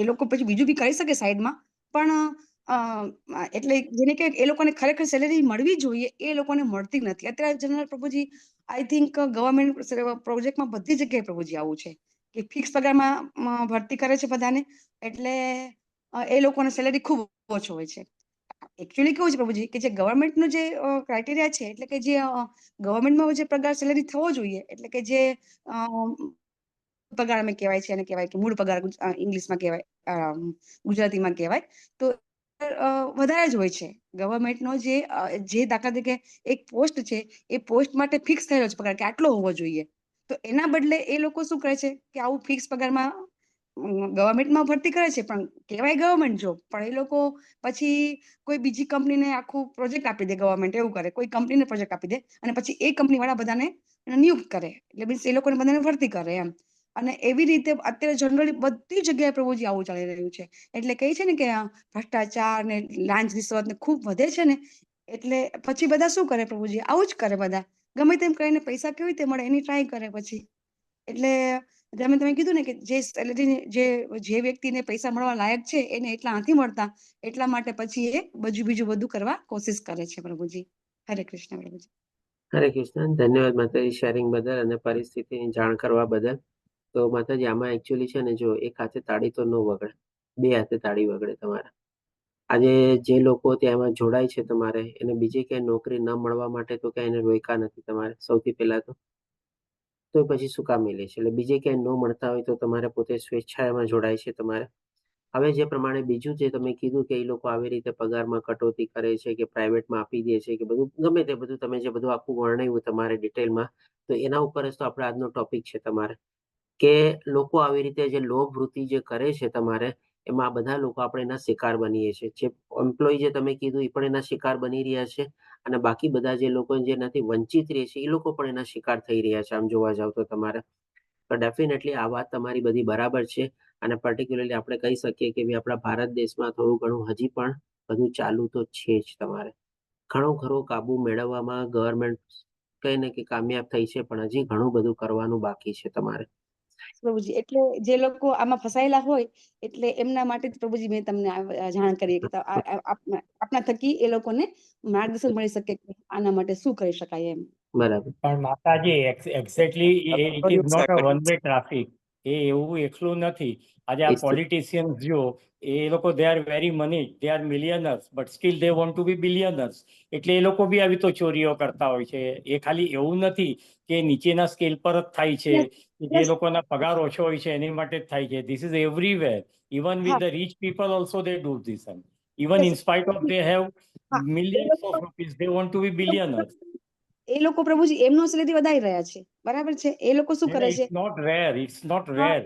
એ લોકો પછી બીજું બી કરી શકે સાઈડમાં, પણ એટલે જેને કે એ લોકોને ખરેખર સેલેરી મળવી જોઈએ એ લોકોને મળતી નથી અત્યારે. જનરલ પ્રભુજી, આઈ થિંક ગવર્મેન્ટ પ્રોજેક્ટમાં બધી જગ્યાએ પ્રભુજી આવું છે કે ફિક્સ પગારમાં ભરતી કરે છે બધાને, એટલે એ લોકોને સેલેરી ખૂબ ઓછો હોય છે. એકચ્યુઅલી કેવું છે પ્રભુજી, કે જે ગવર્મેન્ટનું જે ક્રાઇટેરિયા છે, એટલે કે જે ગવર્મેન્ટમાં જે પગાર સેલેરી થવો જોઈએ, એટલે કે જે પગાર અમે કહેવાય છે, એને કહેવાય કે મૂળ પગાર ઇંગ્લિશમાં કહેવાય, ગુજરાતીમાં કહેવાય, તો વધારે જ હોય છે ગવર્મેન્ટનો. જે દાખલા તરીકે એક પોસ્ટ છે, એ પોસ્ટ માટે ફિક્સ થયેલો છે પગાર કે આટલો હોવો જોઈએ, તો એના બદલે એ લોકો શું કરે છે કે આવું ફિક્સ પગારમાં ગવર્મેન્ટમાં ભરતી કરે છે, પણ કહેવાય ગવર્મેન્ટ જોબ, પણ એ લોકો પછી કોઈ બીજી કંપનીને આખું પ્રોજેક્ટ આપી દે. ગવર્મેન્ટ એવું કરે, કોઈ કંપનીને પ્રોજેક્ટ આપી દે અને પછી એ કંપની વાળા બધાને નિયુક્ત કરે, એટલે મીન્સ એ લોકોને બધાને ભરતી કરે એમ. અને એવી રીતે અત્યારે જનરલી બધી જગ્યાએ પ્રભુજી આવું ચાલી રહ્યું છે. એટલે કહે છે ને કે ભ્રષ્ટાચાર ને લાંચ રિશ્વત ને ખૂબ વધે છે ને, એટલે પછી બધા શું કરે પ્રભુજી, આવું જ કરે બધા, ગમે તેમ કરીને પૈસા કેવી રીતે મળે એની ટ્રાય કરે પછી. એટલે તમે કીધું ને કે જે સેલેરી જે વ્યક્તિને પૈસા મળવા લાયક છે એને એટલા નથી મળતા, એટલા માટે પછી એ બીજું બધું કરવા કોશિશ કરે છે પ્રભુજી. હરે કૃષ્ણ પ્રભુજી. હરે કૃષ્ણ. ધન્યવાદ માતાજી, શેરિંગ બદલ અને પરિસ્થિતિની જાણ કરવા બદલ. તો માતાજી, આમાં એકચ્યુઅલી છે ને, જો એક હાથે તાળી તો ન વગડે, બે હાથે તાળી વગડે તમારે. આજે જે લોકો ત્યાં જોડાય છે તમારે, એને બીજી ક્યાંય નોકરી ન મળવા માટે તો ક્યાંય એને રોયકા નથી તમારે, સૌથી પહેલા તો પછી શું કામ લે છે? એટલે બીજે ક્યાંય ન મળતા હોય તો તમારે પોતે સ્વેચ્છા એમાં જોડાય છે તમારે. હવે જે પ્રમાણે બીજું જે તમે કીધું કે એ લોકો આવી રીતે પગારમાં કટોતી કરે છે કે પ્રાઇવેટમાં આપી દે છે કે બધું ગમે તે બધું તમે જે બધું આખું વર્ણવ્યું તમારે ડિટેલમાં, તો એના ઉપર જ તો આપણે આજનો ટોપિક છે તમારે, કે લોકો આવી રીતે જે લોભ વૃત્તિ જે કરે છે તમારે, એમાં આ બધા લોકો આપણે એના શિકાર બનીએ છીએ. જે એમ્પ્લોય જે તમે કીધું એ પણ એના શિકાર બની રહ્યા છે, અને બાકી બધા જે લોકો જેનાથી વંચિત રહે છે એ લોકો પણ એના શિકાર થઈ રહ્યા છે આમ જોવા જાવ તો તમારે. તો ડેફિનેટલી આ વાત તમારી બધી બરાબર છે, અને પર્ટિક્યુલરલી આપણે કહી શકીએ કે ભાઈ આપણા ભારત દેશમાં થોડું ઘણું હજી પણ બધું ચાલુ તો છે જ તમારે. ઘણો ખરો કાબુ મેળવવામાં ગવર્મેન્ટ કઈ ને કે કામયાબ થઈ છે, પણ હજી ઘણું બધું કરવાનું બાકી છે તમારે. પ્રભુજી, એટલે જે લોકો આમાં ફસાયેલા હોય એટલે એમના માટે જ પ્રભુજી મેં તમને જાણ કરી કે આપના થકી એ લોકોને માર્ગદર્શન મળી શકે કે આના માટે શું કરી શકાય એમ. બરાબર. પણ માતાજી exactly it is not a one way traffic. એ એવું એકલું નથી. આજે આ પોલિટિશિયન્સ જો એ લોકો they are very money, they are millionaires, but still they want to be billionaires. એટલે એ લોકો બી આવી તો ચોરીઓ કરતા હોય છે. એ ખાલી એવું નથી કે નીચેના સ્કેલ પર જ થાય છે, જે લોકોના પગાર ઓછો હોય છે એની માટે જ થાય છે. This is everywhere. Even with the rich people also they do this. Even in spite of they have millions of rupees, they want to be billionaires. એ લોકો પ્રભુજી એમનો સેલેરી વધારી રહ્યા છે, બરાબર છે. એ લોકો શું કરે છે? It's not rare. It's not rare.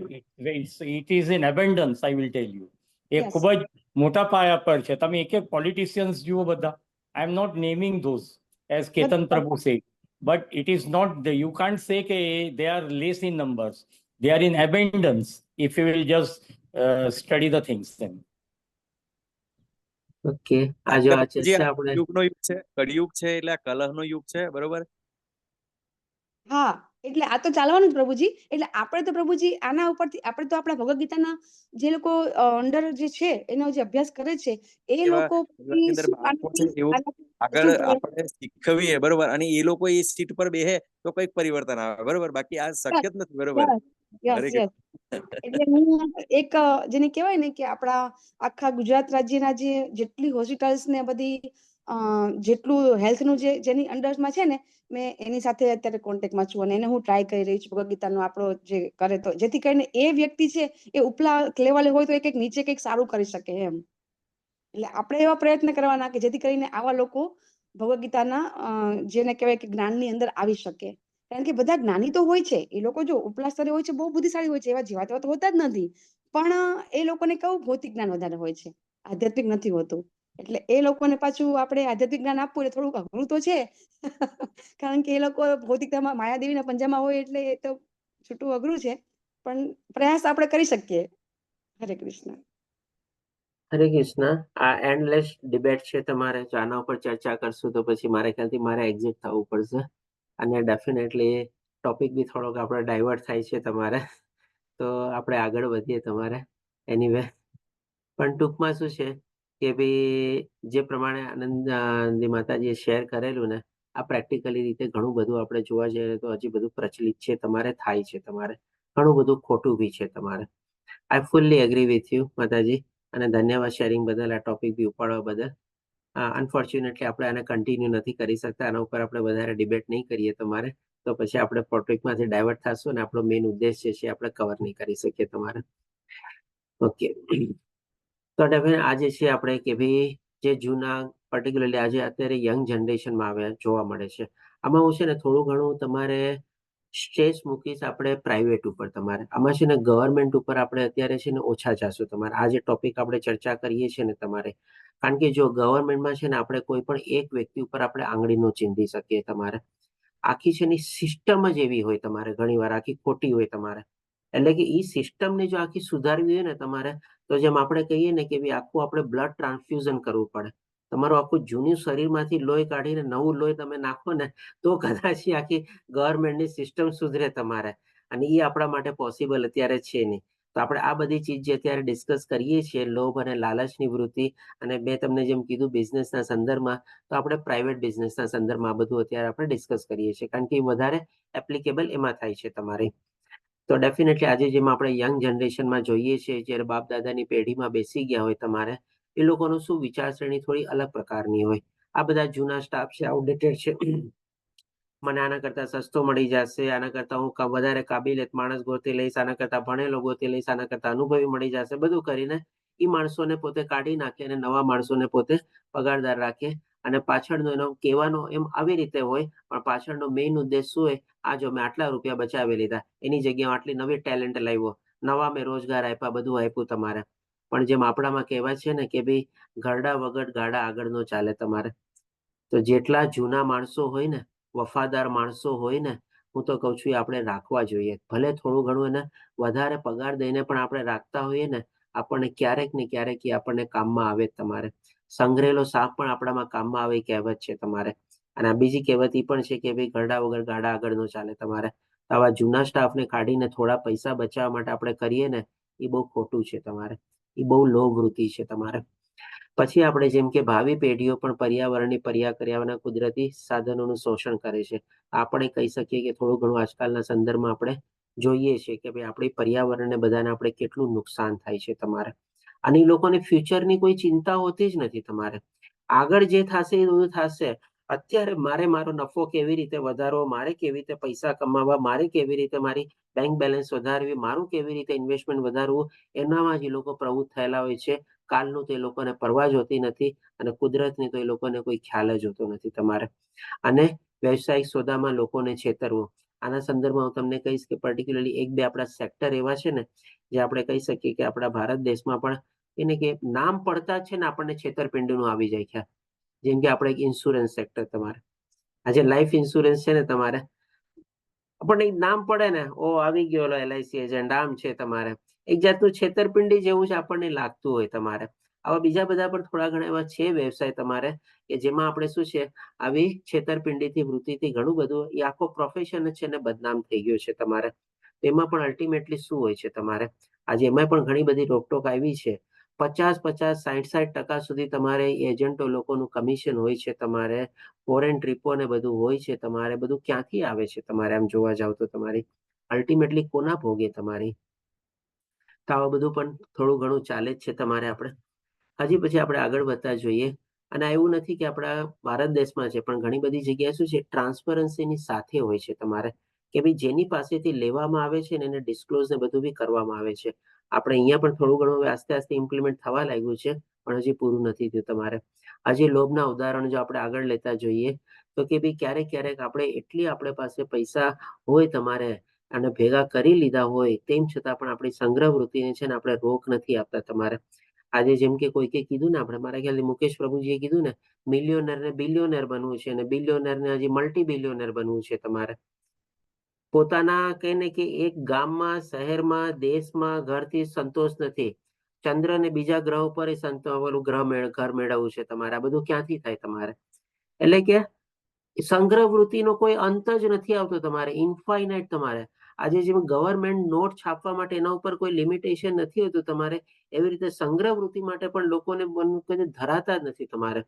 It is in abundance, I will tell you. એ ખૂબ જ મોટા પાયા પર છે. તમે એક એક પોલિટિશિયન્સ જુઓ બધા. I am not naming those, as Ketan Prabhu said. But it is not, you can't say કે they are less in numbers. They are in abundance if you will just study the things then. Okay, આજે આ ચર્ચા આપણે યુગનો યુગ છે, કળિયુગ છે, એટલે આ કલહનો યુગ છે, બરોબર? હા, એટલે આ તો ચાલવાનું જ પ્રભુજી. એટલે આપણે તો પ્રભુજી આના ઉપરથી આપણે તો આપણા ભગવદ ગીતાના જે લોકો અંડર જે છે એનો જે અભ્યાસ કરે છે એ લોકો આગળ આપણે શીખવીએ, બરોબર, અને એ લોકો એ સીટ પર બેહે તો કઈક પરિવર્તન આવે, બરોબર. બાકી આ શક્ય જ નથી, બરોબર. એટલે હું એક જેને કહેવાય ને કે આપણા આખા ગુજરાત રાજ્યના જે જેટલી હોસ્પિટલ્સ ને બધી જેટલું હેલ્થનું જેની અંડરમાં છે ને, મેં એની સાથે અત્યારે કોન્ટેક્ટમાં છું, અને એને હું ટ્રાય કરી રહી છું ભગવદ ગીતાનો આપણો જે કરે તો, જેથી કરીને એ વ્યક્તિ છે એ ઉપલા લેવલે હોય તો એ કંઈક નીચે કંઈક સારું કરી શકે એમ. એટલે આપણે એવા પ્રયત્ન કરવાના કે જેથી કરીને આવા લોકો ભગવદ ગીતાના જેને કહેવાય કે જ્ઞાનની અંદર આવી શકે. કારણ કે બધા જ્ઞાની તો હોય છે, એ લોકો જો ઉપલા સ્તરે હોય છે, બહુ બુદ્ધિશાળી હોય છે, એવા જેવા તેવા તો હોતા જ નથી, પણ એ લોકોને કેવું ભૌતિક જ્ઞાન વધારે હોય છે, આધ્યાત્મિક નથી હોતું. એટલે એ લોકોને પાછું આપણે આધ્યાત્મિક જ્ઞાન આપવું એટલે થોડુંક અઘરું તો છે. કારણ કે એ લોકો ભૌતિકતામાં માયાદેવીના પંજામાં હોય એટલે એ તો છૂટું અઘરું છે, પણ પ્રયાસ આપણે કરી શકીએ. હરે કૃષ્ણ. હરે કૃષ્ણ. આ એન્ડલેસ ડિબેટ છે તમારે, જો આના ઉપર ચર્ચા કરશું તો પછી મારે ખ્યાલથી મારે એક્ઝિટ થવું પડશે, અને ડેફિનેટલી ટોપિક બી થોડોક આપણે ડાયવર્ટ થાય છે તમારે, તો આપણે આગળ વધીએ તમારે. એનીવે, પણ ટૂંકમાં શું છે કે ભાઈ જે પ્રમાણે આનંદ માતાજીએ શેર કરેલું ને, આ પ્રેક્ટિકલી રીતે ઘણું બધું આપણે જોવા જઈએ તો હજી બધું પ્રચલિત છે તમારે, થાય છે તમારે, ઘણું બધું ખોટું બી છે તમારે. આઈ ફુલ્લી એગ્રી વિથ યુ માતાજી, અને ધન્યવાદ શેરિંગ બદલ, આ ટોપિક બી ઉપાડવા બદલ. અનફોર્ચ્યુનેટલી આપણે આને કન્ટિન્યુ નથી કરી શકતા, આના ઉપર આપણે વધારે ડિબેટ નહીં કરીએ તમારે, તો પછી આપણે ટોપિકમાંથી ડાયવર્ટ થશું અને આપણો મેઇન ઉદ્દેશ છે આપણે કવર નહીં કરી શકીએ તમારે. ઓકે, તો આજે છે આપણે કે ભાઈ જે જૂના પર્ટિક્યુલરલી આજે અત્યારે યંગ જનરેશનમાં આવ્યા જોવા મળે છે, આમાં હું છે ને થોડું ઘણું તમારે સ્ટ્રેસ મૂકીશ આપણે પ્રાઇવેટ ઉપર તમારે. આમાં છે ને ગવર્મેન્ટ ઉપર આપણે અત્યારે છે ને ઓછા જાશું તમારે. આ જે ટોપિક આપણે ચર્ચા કરીએ છીએ ને તમારે, કારણ કે જો ગવર્મેન્ટમાં છે ને આપણે કોઈ પણ એક વ્યક્તિ ઉપર આપણે આંગળી ન ચીંધી શકીએ તમારે. આખી છે ને સિસ્ટમ જ એવી હોય તમારે, ઘણી વાર આખી ખોટી હોય તમારે. એટલે કે એ સિસ્ટમને જો આખી સુધારવી હોય ને તમારે, તો જેમ આપણે કહીએ ને કે આખું આપણે બ્લડ ટ્રાન્સફ્યુઝન કરવું પડે. તમારું આખું જૂનું શરીરમાંથી લોહી કાઢીને નવું લોહી તમે નાખો ને તો કદાચ આખી ગવર્મેન્ટની સિસ્ટમ સુધરે તમારે, અને એ આપણા માટે પોસિબલ અત્યારે છે નહીં. તો આપણે આ બધી ચીજ જે અત્યારે ડિસ્કસ કરીએ છીએ, લોભ અને લાલચની વૃત્તિ, અને મેં તમને જેમ કીધું બિઝનેસના સંદર્ભમાં, તો આપણે પ્રાઇવેટ બિઝનેસના સંદર્ભમાં આ બધું અત્યારે આપણે ડિસ્કસ કરીએ છીએ, કારણ કે એ વધારે એપ્લિકેબલ એમાં થાય છે તમારે. તો ડેફિનેટલી આજે જેમ આપણે યંગ જનરેશનમાં જોઈએ છીએ, જ્યારે બાપ દાદાની પેઢીમાં બેસી ગયા હોય તમારે, એ લોકોનું શું વિચારસરણી થોડી અલગ પ્રકારની હોય. આ બધા જૂના સ્ટાફ છે, આઉટડેટેડ છે, મને આના કરતા સસ્તો મળી જશે, આના કરતા હું વધારે કાબિલિયત માણસ ગોતી લઈશ, આના કરતા ભણેલો ગોતી લઈશ, આના કરતા અનુભવી મળી જશે, બધું કરીને એ માણસોને પોતે કાઢી નાખે અને નવા માણસોને પોતે પગારદાર રાખે, અને પાછળનો એનો કહેવાનો એમ આવી રીતે હોય, પણ પાછળનો મેઇન ઉદ્દેશ શું હોય, આ જો મેં આટલા રૂપિયા બચાવી લીધા, એની જગ્યાએ આટલી નવી ટેલેન્ટ લાવ્યો, નવા મેં રોજગાર આપ્યા, બધું આપ્યું તમારે. પણ જેમ આપણામાં કહેવાય છે ને કે ભાઈ ઘરડા વગર ગાડા આગળ નો ચાલે તમારે. તો જેટલા જૂના માણસો હોય ને, વફાદાર માણસો હોય ને, હું તો કહું છું એ આપણે રાખવા જોઈએ. ભલે થોડું ઘણું એને વધારે પગાર દઈને પણ આપણે રાખતા હોઈએ ને, આપણને ક્યારેક ને ક્યારેક એ આપણને કામમાં આવે જ તમારે. સંગ્રહેલો સાપ પણ આપણામાં કામમાં આવે એ કહેવત છે તમારે. અને આ બીજી કહેવત એ પણ છે કે ભાઈ ઘરડા વગર ગાડા આગળ નો ચાલે તમારે. આવા જૂના સ્ટાફને કાઢીને થોડા પૈસા બચાવવા માટે આપણે કરીએ ને, એ બહુ ખોટું છે તમારે. એ બહુ લોભ વૃત્તિ છે તમારે. પછી આપણે જેમ કે ભાવિ પેઢીઓ પણ પર્યાવરણની પર્યાવરણના કુદરતી સાધનોનું શોષણ કરે છે. આપણે કહી શકીએ કે થોડું ઘણું આજકાલના સંદર્ભમાં આપણે જોઈએ છીએ કે ભાઈ આપણી પર્યાવરણને બધાને આપણે કેટલું નુકસાન થાય છે તમારે. અને એ લોકોને ફ્યુચરની કોઈ ચિંતા હોતી જ નથી તમારે. આગળ જે થશે એ બધું થશે. અત્યારે મારે મારો નફો કેવી રીતે વધારવો, મારે કેવી રીતે પૈસા કમાવા, મારે કેવી રીતે મારી બેંક બેલેન્સ વધારવી, મારું કેવી રીતે ઇન્વેસ્ટમેન્ટ વધારવું, એનામાં જ એ લોકો પ્રવૃત્ત થયેલા હોય છે. કાલનું તો એ લોકોને પરવા જ હોતી નથી અને કુદરતની તો એ લોકોને કોઈ ખ્યાલ જ હોતો નથી તમારે. અને વ્યવસાયિક સોદામાં લોકોને છેતરવું. આના સંદર્ભમાં હું તમને કહીશ કે પર્ટિક્યુલરલી એક બે આપણા સેક્ટર એવા છે ને જે આપણે કહી શકીએ કે આપણા ભારત દેશમાં પણ એને કે નામ પડતા જ છે ને આપણને છેતરપિંડીનું આવી જાય ખ્યાલ. જેમ કે આપણે ઇન્સ્યોરન્સ સેક્ટર તમારે. આજે લાઈફ ઇન્સ્યોરન્સ છે ને તમારે, આપણને નામ પડે ને ઓ આવી ગયો LIC એજન્ટ આમ છે તમારે. એક જાતનું છેતરપિંડી જેવું જ આપણને લાગતું હોય તમારે. આવા બીજા બધા પણ થોડા ઘણા એવા છે વ્યવસાય તમારે કે જેમાં આપણે શું છે આવી છેતરપિંડીથી વૃત્તિથી ઘણું બધું એ આખો પ્રોફેશન છે ને બદનામ થઈ ગયો છે તમારે. એમાં પણ અલ્ટિમેટલી શું હોય છે તમારે, આજે એમાં પણ ઘણી બધી રોકટોક આવી છે. 50-50, 60-60% સુધી તમારે એજન્ટો લોકોનું કમિશન હોય છે તમારે. ફોરેન ટ્રીપો ને બધું હોય છે તમારે. બધું ક્યાંથી આવે છે તમારે આમ જોવા જાવ તો તમારી અલ્ટિમેટલી કોના ભોગે તમારી. તો આવું બધું પણ થોડું ઘણું ચાલે જ છે તમારે. આપણે હજી પછી આપણે આગળ વધતા જોઈએ. અને એવું નથી કે આપણા ભારત દેશમાં છે પણ ઘણી બધી જગ્યાએ શું છે ટ્રાન્સપરન્સીની સાથે હોય છે તમારે કે ભાઈ જેની પાસેથી લેવામાં આવે છે ને એને ડિસ્ક્લોઝ ને બધું બી કરવામાં આવે છે. આપણે અહીંયા પણ થોડું ઘણું આસ્તે આસ્તે ઇમ્પ્લિમેન્ટ થવા લાગ્યું છે પણ હજી પૂરું નથી થયું તમારે. હજી લોભના ઉદાહરણ જો આપણે આગળ લેતા જોઈએ તો કે ભાઈ ક્યારેક ક્યારેક આપણે એટલી આપણે પાસે પૈસા હોય તમારે અને ભેગા કરી લીધા હોય તેમ છતાં પણ આપણી સંગ્રહ વૃત્તિને છે ને આપણે રોક નથી આપતા તમારે. આજે જેમ કે કોઈકે કીધું ને આપણે મારા ખ્યાલથી મુકેશ પ્રભુજીએ કીધું ને મિલિયોનર ને બિલિયોનર બનવું છે અને બિલિયોનર ને હજી મલ્ટી બિલિયોનર બનવું છે તમારે. પોતાના કહીને કે એક ગામમાં, શહેરમાં, દેશમાં ઘરથી સંતોષ નથી. ચંદ્ર ને બીજા ગ્રહ ઉપર ઘર મેળવવું છે તમારે. આ બધું ક્યાંથી થાય તમારે? એટલે કે સંગ્રહ વૃત્તિનો કોઈ અંત જ નથી આવતો તમારે. ઇન્ફાઇનાઇટ તમારે. આજે જેમ ગવર્મેન્ટ નોટ છાપવા માટે એના ઉપર કોઈ લિમિટેશન નથી હોતું તમારે, એવી રીતે સંગ્રહ વૃત્તિ માટે પણ લોકોને ધરાતા જ નથી તમારે.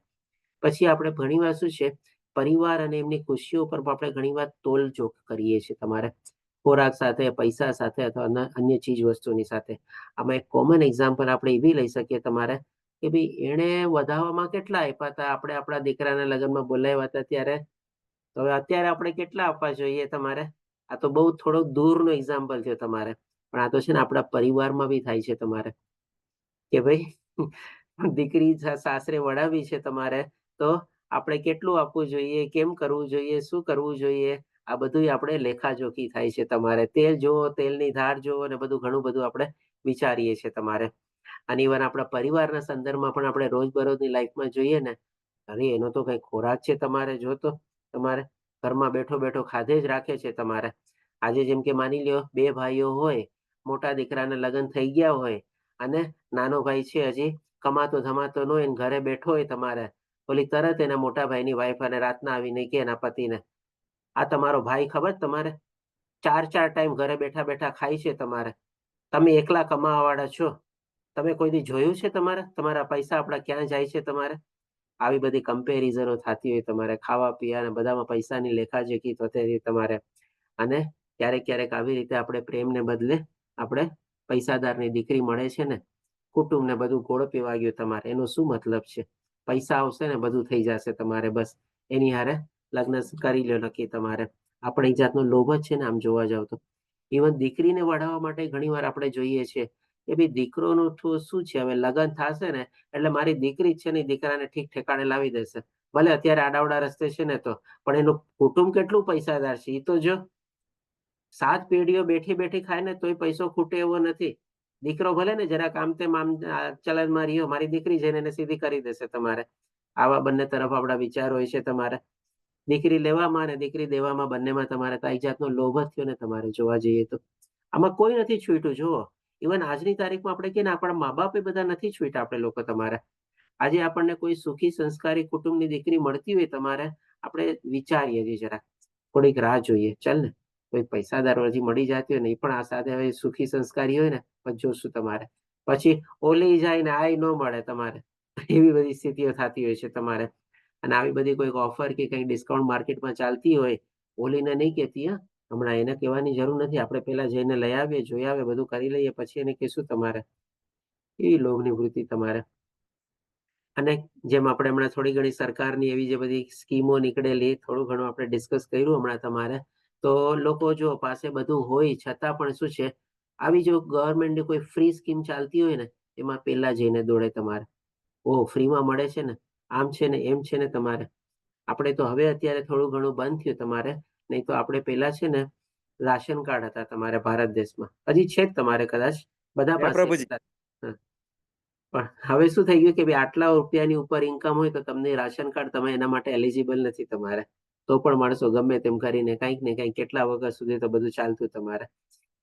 પછી આપણે ઘણીવાર શું છે પરિવાર અને એમની ખુશીઓ પર આપણે ઘણીવાર તોલજોખ કરીએ છીએ તમારે. ખોરાક સાથે, પૈસા સાથે અથવા અન્ય ચીજ વસ્તુની સાથે. આમાં એક કોમન એક્ઝામ્પલ આપણે એવી લઈ શકીએ તમારે કે ભાઈ એણે વધાવવામાં કેટલા આપ્યા હતા, આપણે આપણા દીકરાના લગ્નમાં બોલાવ્યા હતા ત્યારે, તો હવે અત્યારે આપણે કેટલા આપવા જોઈએ તમારે? આ તો બહુ થોડો દૂરનો એક્ઝામ્પલ છે તમારે, પણ આ તો છે ને આપણા પરિવારમાં બી થાય છે તમારે કે ભાઈ દીકરી સાસરે વડાવી છે તમારે તો આપણે કેટલું આપવું જોઈએ, કેમ કરવું જોઈએ, શું કરવું જોઈએ, આ બધું આપણે લેખાજોખી થાય છે તમારે. તેલ જોવો, તેલની ધાર જોવો ને બધું ઘણું બધું આપણે વિચારીએ છીએ તમારે. અને ઇવન આપણા પરિવારના સંદર્ભમાં પણ આપણે રોજબરોજની લાઈફમાં જોઈએ ને, અરે એનો તો કઈ ખોરાક છે તમારે જોતો તમારે ઘરમાં બેઠો બેઠો ખાધે જ રાખે છે તમારે. આજે જેમ કે માની લ્યો બે ભાઈઓ હોય, મોટા દીકરાના લગ્ન થઈ ગયા હોય અને નાનો ભાઈ છે હજી કમાતો ધમાતો ન હોય, ઘરે બેઠો હોય તમારે, ઓલી તરત એના મોટા ભાઈની વાઈફ અને રાતના આવીને કે એના પતિને, આ તમારો ભાઈ ખબર તમારે 4 ટાઈમ ઘરે બેઠા બેઠા ખાય છે તમારે, તમે એકલા કમાવા વાળા છો, તમે કોઈ દી જોયું છે તમારે તમારા પૈસા આપણા ક્યાં જાય છે તમારે? આવી બધી કમ્પેરિઝનો થતી હોય તમારે, ખાવા પીવા અને બધામાં પૈસાની લેખાજોખી થતી તમારે. અને ક્યારેક ક્યારેક આવી રીતે આપણે પ્રેમને બદલે આપણે પૈસાદારની દીકરી મળે છે ને, કુટુંબને બધું ગોળ પીવા ગયું તમારે. એનો શું મતલબ છે? પૈસા આવશે ને બધું થઈ જશે તમારે, બસ એની હારે લગ્ન કરી લો નક્કી તમારે. આપણે એક જાતનો લોભ જ છે ને આમ જોવા જાવ તો. ઇવન દીકરીને વઢાવવા માટે ઘણી વાર આપણે જોઈએ છીએ કે ભાઈ દીકરોનું શું છે, હવે લગ્ન થશે ને એટલે મારી દીકરી જ છે ને દીકરાને ઠીક ઠેકાણે લાવી દેશે. ભલે અત્યારે આડાવડા રસ્તે છે ને તો, પણ એનું કુટુંબ કેટલું પૈસાદાર છે એ તો જો. 7 પેઢીઓ બેઠી બેઠી ખાય ને તોય પૈસો ખૂટે એવો નથી. દીકરો ભલે ને જરાક આમ તેમ આમ ચલનમાં રહ્યો, મારી દીકરી છે એને સીધી કરી દેશે તમારે. આવા બંને તરફ આપણા વિચાર હોય છે તમારે. દીકરી લેવામાં અને દીકરી દેવામાં બંનેમાં તમારે કઈ જાતનો લોભ જ થયો ને તમારે જોવા જઈએ તો. આમાં કોઈ નથી છૂટ્યું. જુઓ, ઇવન આજની તારીખમાં આપણે કહીએ ને આપણા મા બાપ બધા નથી છૂટ્યા આપણે લોકો તમારે. આજે આપણને કોઈ સુખી સંસ્કારી કુટુંબની દીકરી મળતી હોય તમારે, આપણે વિચારીએ છીએ જરાક, થોડીક રાહ જોઈએ, ચાલ ને કોઈ પૈસાદાર હજી મળી જતી હોય ને એ પણ આ સાથે હવે સુખી સંસ્કારી હોય ને પછી જોશું તમારે. પછી ઓલી જાય ને આ ન મળે તમારે, એવી બધી સ્થિતિઓ થતી હોય છે તમારે. અને આવી બધી કોઈક ઓફર કે કંઈક ડિસ્કાઉન્ટ માર્કેટમાં ચાલતી હોય, ઓલીને નહીં કહેતી, હા હમણાં એને કહેવાની જરૂર નથી, આપણે પેલા જઈને લઈ આવીએ, જોઈ આવે, બધું કરી લઈએ, પછી એને કહેશું તમારે. એવી લોભની વૃત્તિ તમારે. અને જેમ આપણે હમણાં થોડી ઘણી સરકારની એવી જે બધી સ્કીમો નીકળેલી, થોડું ઘણું આપણે ડિસ્કસ કર્યું હમણાં તમારે, તો લોકો જો પાસે બધું હોય છતાં પણ શું છે, આવી જો ગવર્મેન્ટની કોઈ ફ્રી સ્કીમ ચાલતી હોય ને એમાં પેલા જઈને દોડે તમારે. ઓ ફ્રીમાં મળે છે ને, આમ છે ને એમ છે ને તમારે. આપણે તો હવે અત્યારે થોડું ઘણું બંધ થયું તમારે, નહીં તો આપણે પેલા છે ને રાશન કાર્ડ હતા તમારે ભારત દેશમાં, હજી છે જ તમારે કદાચ બધા પાસે પ્રભુજી. હતા. પણ હવે શું થઈ ગયું કે ભાઈ આટલા રૂપિયાની ઉપર ઇન્કમ હોય તો તમને રાશન કાર્ડ, તમે એના માટે એલિજિબલ નથી તમારે. તો પણ માણસો ગમે તેમ કરીને કંઈક ને કંઈક કેટલા વખત સુધી તો બધું ચાલતું તમારે.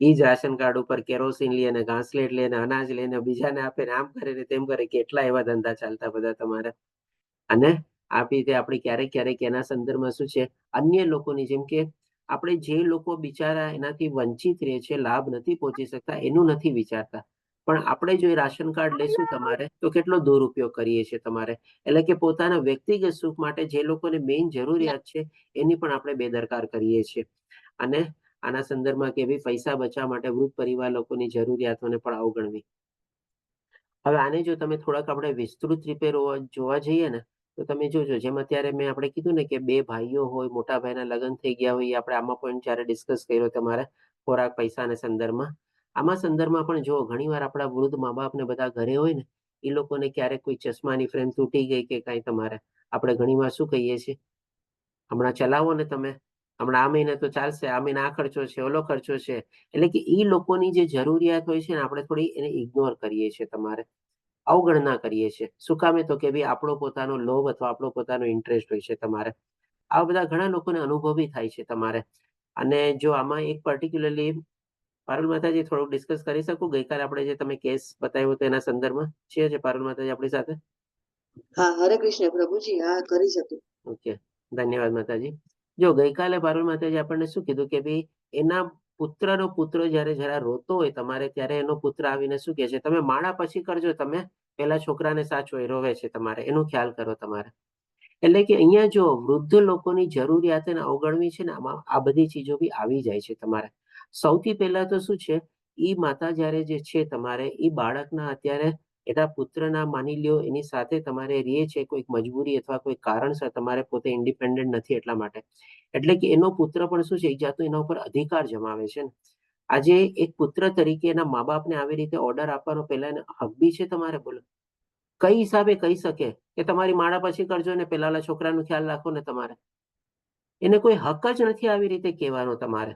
એ જ રાશન કાર્ડ ઉપર કેરોસીન લે ને ઘાસલેટ લે ને અનાજ લઈને બીજાને આપે ને આમ કરે ને તેમ કરે, કેટલા એવા ધંધા ચાલતા બધા તમારે. અને આ રીતે આપણે ક્યારેક ક્યારેક એના સંદર્ભમાં શું છે, અન્ય લોકોની જેમ કે આપણે જે લોકો બિચારા એનાથી વંચિત રહે છે, લાભ નથી પહોંચી શકતા, એનું નથી વિચારતા. પણ આપણે જો એ રાશન કાર્ડ લેશું તમારે તો કેટલો દુરુપયોગ કરીએ છીએ તમારે. એટલે કે પોતાના વ્યક્તિગત સુખ માટે જે લોકોને મેઇન જરૂરિયાત છે એની પણ આપણે બેદરકાર કરીએ છીએ. અને આના સંદર્ભમાં કે ભાઈ પૈસા બચાવવા માટે વૃદ્ધ પરિવાર લોકોની જરૂરિયાતોને પણ અવગણવી. હવે આને જો તમે થોડાક આપણે વિસ્તૃત રીતે જોવા જઈએ ને તો તમે જોજો, જેમ અત્યારે મેં આપણે કીધું ને કે બે ભાઈઓ હોય, મોટા ભાઈના લગ્ન થઈ ગયા હોય, આપણે આમાં પોઈન્ટ જ્યારે ડિસ્કસ કર્યો તમારે ખોરાક પૈસાના સંદર્ભમાં. આમાં સંદર્ભમાં પણ જો ઘણીવાર આપણા વૃદ્ધ મા બાપ ને બધા ઘરે હોય ને, એ લોકોને ક્યારેક કોઈ ચશ્માની ફ્રેમ તૂટી ગઈ કે કાંઈ તમારે, આપણે ઘણીવાર શું કહીએ છીએ, હમણાં ચલાવો ને તમે, હમણાં આ મહિને તો ચાલશે, આ મહિને આ ખર્ચો છે, ઓલો ખર્ચો છે. એટલે કે એ લોકોની જે જરૂરિયાત હોય છે ને આપણે થોડી એને ઇગ્નોર કરીએ છીએ તમારે, અવગણના કરીએ છીએ. શું કામે? તો કે ભાઈ આપણો પોતાનો લોભ અથવા આપણો પોતાનો ઇન્ટરેસ્ટ હોય છે તમારે. આ બધા ઘણા લોકોને અનુભવી થાય છે તમારે. અને જો આમાં એક પર્ટિક્યુલરલી પારુલ માતાજી થોડુંક ડિસ્કસ કરી શકું, ગઈકાલે આપણે જે તમે કેસ બતાવ્યો તેના સંદર્ભમાં છે પારુલ માતાજી આપણી સાથે? હા, હરે કૃષ્ણ પ્રભુજી, હા કરી શકું. ઓકે, ધન્યવાદ માતાજી. જો ગઈકાલે પારુલ માતાજી આપણને શું કીધું કે ભાઈ એના પુત્રનો પુત્ર જ્યારે જરા રોતો હોય તમારે, ત્યારે એનો પુત્ર આવીને શું કહે છે, તમે માળા પછી કરજો, તમે પેલા છોકરાને સાચો એ રોવે છે તમારે, એનો ખ્યાલ કરો તમારે. એટલે કે અહીંયા જો વૃદ્ધ લોકોની જરૂરિયાતને અવગણવી છે ને, આમાં આ બધી ચીજો બી આવી જાય છે તમારે. સૌથી પહેલા તો શું છે, ઈ માતા જ્યારે જે છે તમારે, ઈ બાળકના અત્યારે એના પુત્રના માની લ્યો એની સાથે તમારે રહે છે, કોઈક મજબૂરી અથવા કોઈ કારણસર તમારે પોતે ઇન્ડિપેન્ડન્ટ નથી એટલા માટે. એટલે કે એનો પુત્ર પણ શું છે, એક જાતનો એના ઉપર અધિકાર જમાવે છે ને. આજે એક પુત્ર તરીકે એના મા બાપને આવી રીતે ઓર્ડર આપવાનો પહેલા એને હક બી છે તમારે? બોલો, કઈ હિસાબે કહી શકે કે તમારી માળા પછી કરજો ને પેલા છોકરાનું ખ્યાલ રાખો ને તમારે? એને કોઈ હક જ નથી આવી રીતે કહેવાનો તમારે.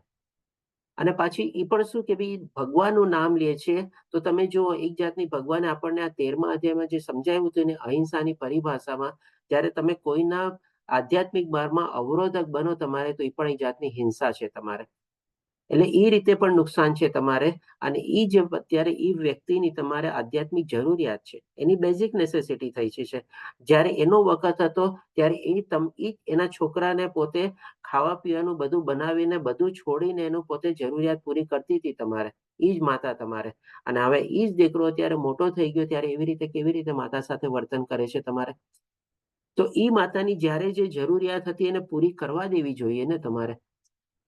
અને પાછી એ પણ શું કે ભાઈ ભગવાનનું નામ લે છે, તો તમે જો એક જાતની ભગવાને આપણને આ 13મા અધ્યાયમાં જે સમજાવ્યું હતું એને અહિંસાની પરિભાષામાં, જ્યારે તમે કોઈના આધ્યાત્મિક માર્ગમાં અવરોધક બનો તમારે, તો એ પણ એક જાતની હિંસા છે તમારે. એટલે એ રીતે પણ નુકસાન છે તમારે. અને એ જે અત્યારે એ વ્યક્તિની તમારે આધ્યાત્મિક જરૂરિયાત છે, એની બેઝિક નેસેસિટી થઈ છે. જ્યારે એનો વખત હતો ત્યારે એ એના છોકરાને પોતે ખાવા પીવાનું બધું બનાવીને બધું છોડીને એનું પોતે જરૂરિયાત પૂરી કરતી હતી તમારે, એ જ માતા તમારે. અને હવે એ જ દીકરો અત્યારે મોટો થઈ ગયો ત્યારે એવી રીતે કેવી રીતે માતા સાથે વર્તન કરે છે તમારે? તો એ માતાની જ્યારે જે જરૂરિયાત હતી એને પૂરી કરવા દેવી જોઈએ ને તમારે.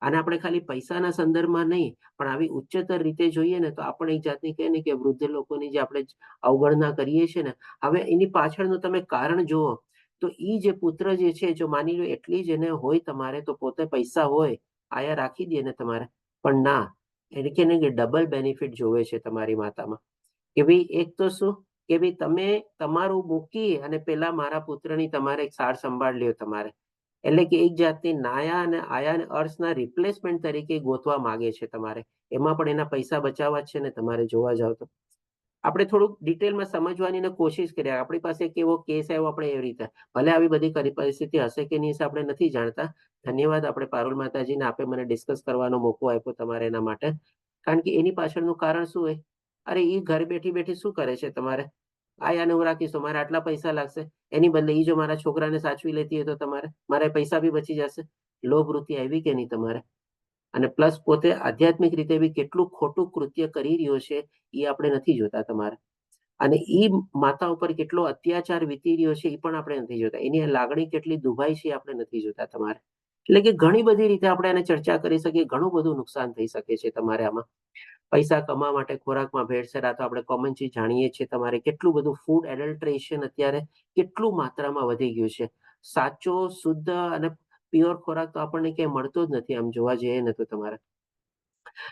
અને આપણે ખાલી પૈસાના સંદર્ભમાં નહીં, પણ આવી ઉચ્ચતર રીતે જોઈએ ને તો આપણે એક જાતની કહે ને કે વૃદ્ધ લોકોની જે આપણે અવગણના કરીએ છીએ ને, હવે એની પાછળનું તમે કારણ જુઓ તો એ જે પુત્ર જે છે, જો માની લો એટલી જ એને હોય તમારે, તો પોતે પૈસા હોય આયા રાખી દે ને તમારે. પણ ના, એને કે ડબલ બેનિફિટ જોવે છે તમારી માતામાં. કે ભાઈ એક તો શું કે ભાઈ તમે તમારું મૂકી અને પેલા મારા પુત્રની તમારે એક સાર સંભાળ લ્યો તમારે. એટલે કે એક જાતની નાયા અને આયા અને અર્થના રિપ્લેસમેન્ટ તરીકે ગોતવા માંગે છે તમારે. એમાં પણ એના પૈસા બચાવવા જ છે ને તમારે જોવા જાવ તો. આપણે થોડુંક ડિટેલમાં સમજવાની ને કોશિશ કરીએ. આપણી પાસે કેવો કેસ આવ્યો આપણે એવી રીતે, ભલે આવી બધી પરિસ્થિતિ હશે કે નહીં આપણે નથી જાણતા. ધન્યવાદ આપણે પારુલ માતાજીને, આપે મને ડિસ્કસ કરવાનો મોકો આપ્યો તમારે એના માટે. કારણ કે એની પાછળનું કારણ શું હોય, અરે એ ઘર બેઠી બેઠી શું કરે છે, તમારે આયાને હું રાખીશ તો મારે આટલા પૈસા લાગશે, એની બદલે એ જો મારા છોકરાને સાચવી લેતી હોય તો તમારે મારા પૈસા બી બચી જશે. લોભ વૃત્તિ આવી કે નહીં તમારે? અને પ્લસ પોતે આધ્યાત્મિક રીતે બી કેટલું ખોટું કૃત્ય કરી રહ્યો છે એ આપણે નથી જોતા તમારે. અને એ માતા ઉપર કેટલો અત્યાચાર વીતી રહ્યો છે એ પણ આપણે નથી જોતા. એની લાગણી કેટલી દુભાઈ છે એ આપણે નથી જોતા તમારે. એટલે કે ઘણી બધી રીતે આપણે એને ચર્ચા કરી શકીએ. ઘણું બધું નુકસાન થઈ શકે છે તમારે આમાં. પૈસા કમાવા માટે ખોરાકમાં ભેળસેળ, આ તો આપણે કોમન ચીજ જાણીએ છીએ. તમારે કેટલું બધું ફૂડ એડલ્ટ્રેશન અત્યારે કેટલું માત્રામાં વધી ગયું છે. સાચો શુદ્ધ અને પ્યોર ખોરાક તો આપણને ક્યાંય મળતો જ નથી આમ જોવા જઈએ ને તો તમારે.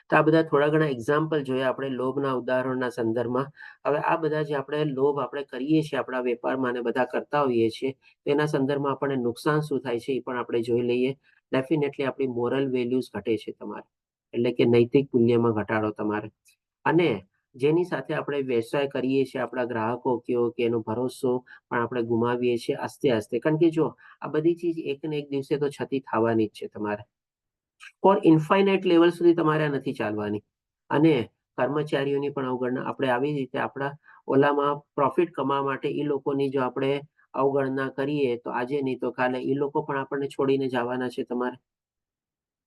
તો આ બધા થોડા ઘણા એક્ઝામ્પલ જોયા આપણે લોભના ઉદાહરણના સંદર્ભમાં. હવે આ બધા જે આપણે લોભ આપણે કરીએ છીએ આપણા વેપારમાં અને બધા કરતા હોઈએ છીએ, તેના સંદર્ભમાં આપણને નુકસાન શું થાય છે એ પણ આપણે જોઈ લઈએ. ડેફિનેટલી આપણી મોરલ વેલ્યુઝ ઘટે છે તમારે, એટલે કે નૈતિક મૂલ્યમાં ઘટાડો તમારે. અને જેની સાથે આપણે વ્યવસાય કરીએ છીએ, આપણા ગ્રાહકો કયો કે એનો ભરોસો પણ આપણે ગુમાવીએ છીએ આસ્તે આસ્તે. કારણ કે જો આ બધી ચીજ એક ને એક દિવસે તો છતી થવાની જ છે તમારે. ફોર ઇન્ફાઇનાઇટ લેવલ સુધી તમારે નથી ચાલવાની. અને કર્મચારીઓની પણ અવગણના આપણે આવી રીતે આપણા ઓલામાં પ્રોફિટ કમાવા માટે એ લોકોની જો આપણે અવગણના કરીએ તો આજે નહીં તો કાલે એ લોકો પણ આપણને છોડીને જવાના છે તમારે.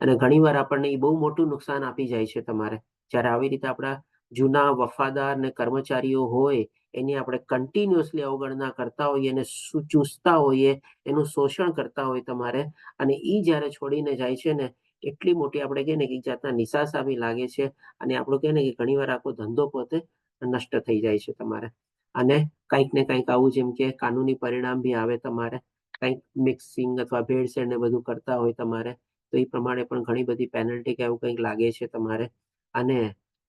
અને ઘણીવાર આપણને એ બહુ મોટું નુકસાન આપી જાય છે તમારે. જ્યારે આવી રીતે આપણા જૂના વફાદાર ને કર્મચારીઓ હોય એની આપણે કન્ટિન્યુઅસલી અવગણના કરતા હોઈએ અને ચૂસતા હોઈએ, એનું શોષણ કરતા હોય તમારે. અને એ જ્યારે છોડીને જાય છે ને, એટલી મોટી આપણે કહીએ ને કે એક જાતના નિશાસા બી લાગે છે. અને આપણું કહે ને કે ઘણીવાર આખો ધંધો પોતે નષ્ટ થઈ જાય છે તમારે. અને કંઈક ને કંઈક આવું જેમ કે કાનૂની પરિણામ બી આવે તમારે. કંઈક મિક્સિંગ અથવા ભેળસેળ ને બધું કરતા હોય તમારે તો એ પ્રમાણે પણ ઘણી બધી પેનલ્ટી કે એવું કંઈક લાગે છે તમારે. અને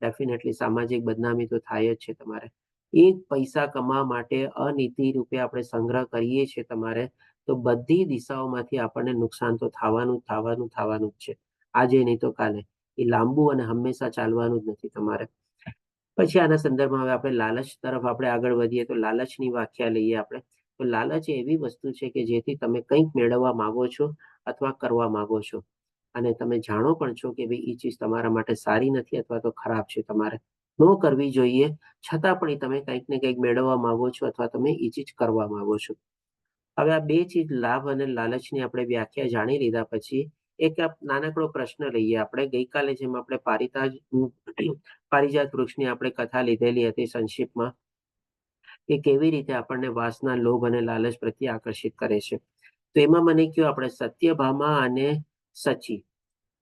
ડેફિનેટલી સામાજિક બદનામી તો થાય જ છે તમારે. એક પૈસા કમાવા માટે અનીતિ રૂપે આપણે સંગ્રહ કરીએ છીએ તમારે, તો બધી દિશાઓમાંથી આપણને નુકસાન તો થવાનું જ છે. આજે નહીં તો કાલે. એ લાંબુ અને હંમેશા ચાલવાનું જ નથી તમારે. પછી આના સંદર્ભમાં હવે આપણે લાલચ તરફ આપણે આગળ વધીએ તો લાલચની વ્યાખ્યા લઈએ આપણે. તો લાલચ એવી વસ્તુ છે કે જેથી તમે કંઈક મેળવવા માંગો છો અથવા કરવા માંગો છો. અને તમે જાણો પણ છો કે ભાઈ એ ચીજ તમારા માટે સારી નથી અથવા તો ખરાબ છે, તમારે ન કરવી જોઈએ, છતાં પણ તમે કંઈક ને કંઈક મેળવવા માંગો છો અથવા તમે એ ચીજ કરવા માંગો છો. હવે આ બે ચીજ લાભ અને લાલચની આપણે વ્યાખ્યા જાણી લીધા પછી એક નાનકડો પ્રશ્ન લઈએ આપણે. ગઈકાલે જેમ આપણે પારિજાત વૃક્ષની આપણે કથા લીધેલી હતી સંક્ષિપ્તમાં, કે કેવી રીતે આપણને વાસના, લોભ અને લાલચ પ્રત્યે આકર્ષિત કરે છે. તો એમાં મને કયો આપણે સત્યભામા અને સચી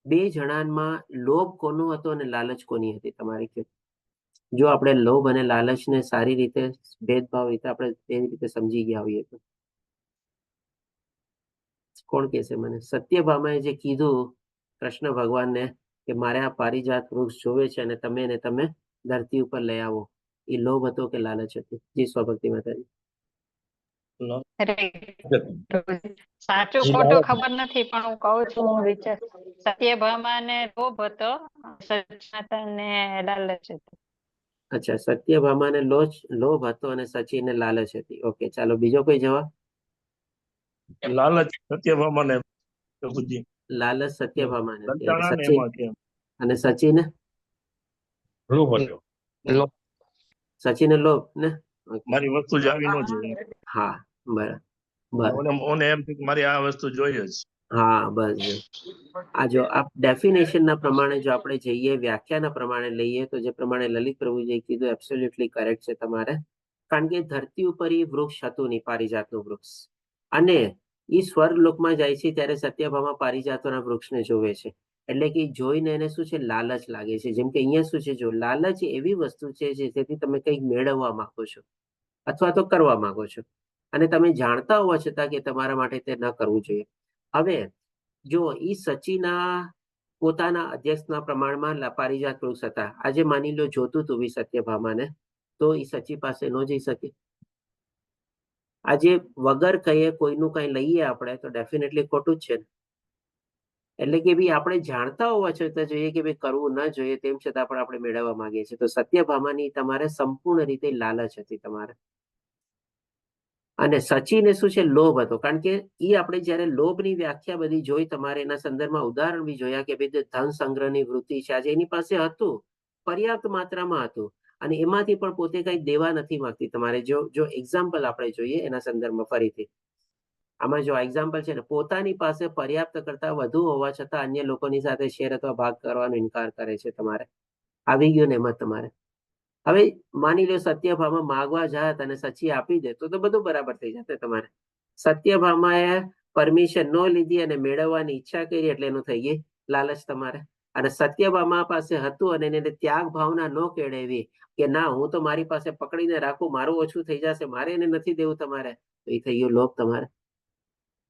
બે જણામાં લોભ કોનો હતો અને લાલચ કોની હતી તમારે કયો? જો આપણે લોભ અને લાલચને સારી રીતે ભેદભાવ રીતે આપણે એવી રીતે સમજી ગયા હોઈએ તો કોણ કહેશે મને? સત્યભામાએ જે કીધું કૃષ્ણ ભગવાનને કે મારે આ પારિજાત વૃક્ષ જોવે છે અને તમે ધરતી ઉપર લઈ આવો, એ લોભ હતો કે લાલચ હતી? જી સ્વભક્તિ માતાજી. સાચું ખોટું ખબર નથી પણ હું કહું છું, હું વિચાર સત્યભામા ને લોભ હતો, સચિને લાલચ હતી. અચ્છા, સત્યભામાને લોભ હતો અને સચિને લાલચ હતી. ઓકે, ચાલો બીજો કોઈ જવાબ? લાલચ સત્યભામાને પ્રભુજી. લાલચ સત્યભામાને હતી. સંતાણા ને સચિન એમાં કેમ અને સચિને લોભ હતો. સચિને લોભ ને મારી વસ્તુ જ આવી ન જોઈએ. હા બરાબર. ઓને એમ કે મારી આ વસ્તુ જોઈએ જ. હા બસ જો આ જો આ ડેફિનેશન ના પ્રમાણે જો આપણે જઈએ, વ્યાખ્યાના પ્રમાણે લઈએ તો જે પ્રમાણે લલિત પ્રભુજીએ કીધું એબ્સોલ્યુટલી કરેક્ટ છે તમારે. કારણ કે ધરતી ઉપર એ વૃક્ષ હતું નહીં, પારિજાતનું વૃક્ષ. અને એ સ્વર્ગ લોકમાં જાય છે ત્યારે સત્યભામા પારિજાતોના વૃક્ષને જોવે છે. એટલે કે જોઈને એને શું છે, લાલચ લાગે છે. જેમ કે અહીંયા શું છે, જો લાલચ એવી વસ્તુ છે જેથી તમે કંઈક મેળવવા માંગો છો અથવા તો કરવા માંગો છો અને તમે જાણતા હોવા છતાં કે તમારા માટે તે ન કરવું જોઈએ. હવે જો ઈ સચિના પોતાના અધ્યક્ષના પ્રમાણમાં પારિજાત વૃક્ષ હતા. આજે માની લો જોતું તું બી સત્યભામાને, તો ઈ સચી પાસે ન જઈ શકે. આજે વગર કહીએ કોઈનું કઈ લઈએ આપણે તો ડેફિનેટલી ખોટું જ છે. એટલે કે ભાઈ આપણે જાણતા હોવા છતાં જોઈએ કે ભાઈ કરવું ન જોઈએ તેમ છતાં પણ આપણે મેળવવા માંગીએ છીએ. તો સત્યભામાની તમારે સંપૂર્ણ રીતે લાલચ હતી તમારે. અને સચિને શું છે, લોભ હતો. કારણ કે એ આપણે જયારે લોભની વ્યાખ્યા બધી જોઈ તમારે એના સંદર્ભમાં ઉદાહરણ બી જોયા કે ભાઈ ધન સંગ્રહની વૃત્તિ છે, આજે એની પાસે હતું, પર્યાપ્ત માત્રામાં હતું, અને એમાંથી પણ પોતે કઈ દેવા નથી માંગતી તમારે. જો એક્ઝામ્પલ આપણે જોઈએ એના સંદર્ભમાં ફરીથી, આમાં જો એક્ઝામ્પલ છે ને, પોતાની પાસે પર્યાપ્ત કરતા વધુ હોવા છતાં અન્ય લોકોની સાથે શેર અથવા ભાગ કરવાનો ઇનકાર કરે છે તમારે. આવી ગયું ને એમાં તમારે. હવે માની લો સત્યભામા માગવા જાત અને સચી આપી દે તો બધું બરાબર થઈ જશે તમારે. સત્યભામાએ પરમિશન ન લીધી અને મેળવવાની ઈચ્છા કરી એટલે એનું થઈ ગઈ લાલચ તમારે. અને સત્યભામા પાસે હતું અને એને ત્યાગ ભાવના ન કેળવી કે ના હું તો મારી પાસે પકડીને રાખું, મારું ઓછું થઈ જશે, મારે એને નથી દેવું તમારે, તો એ થઈ ગયો લોભ તમારે.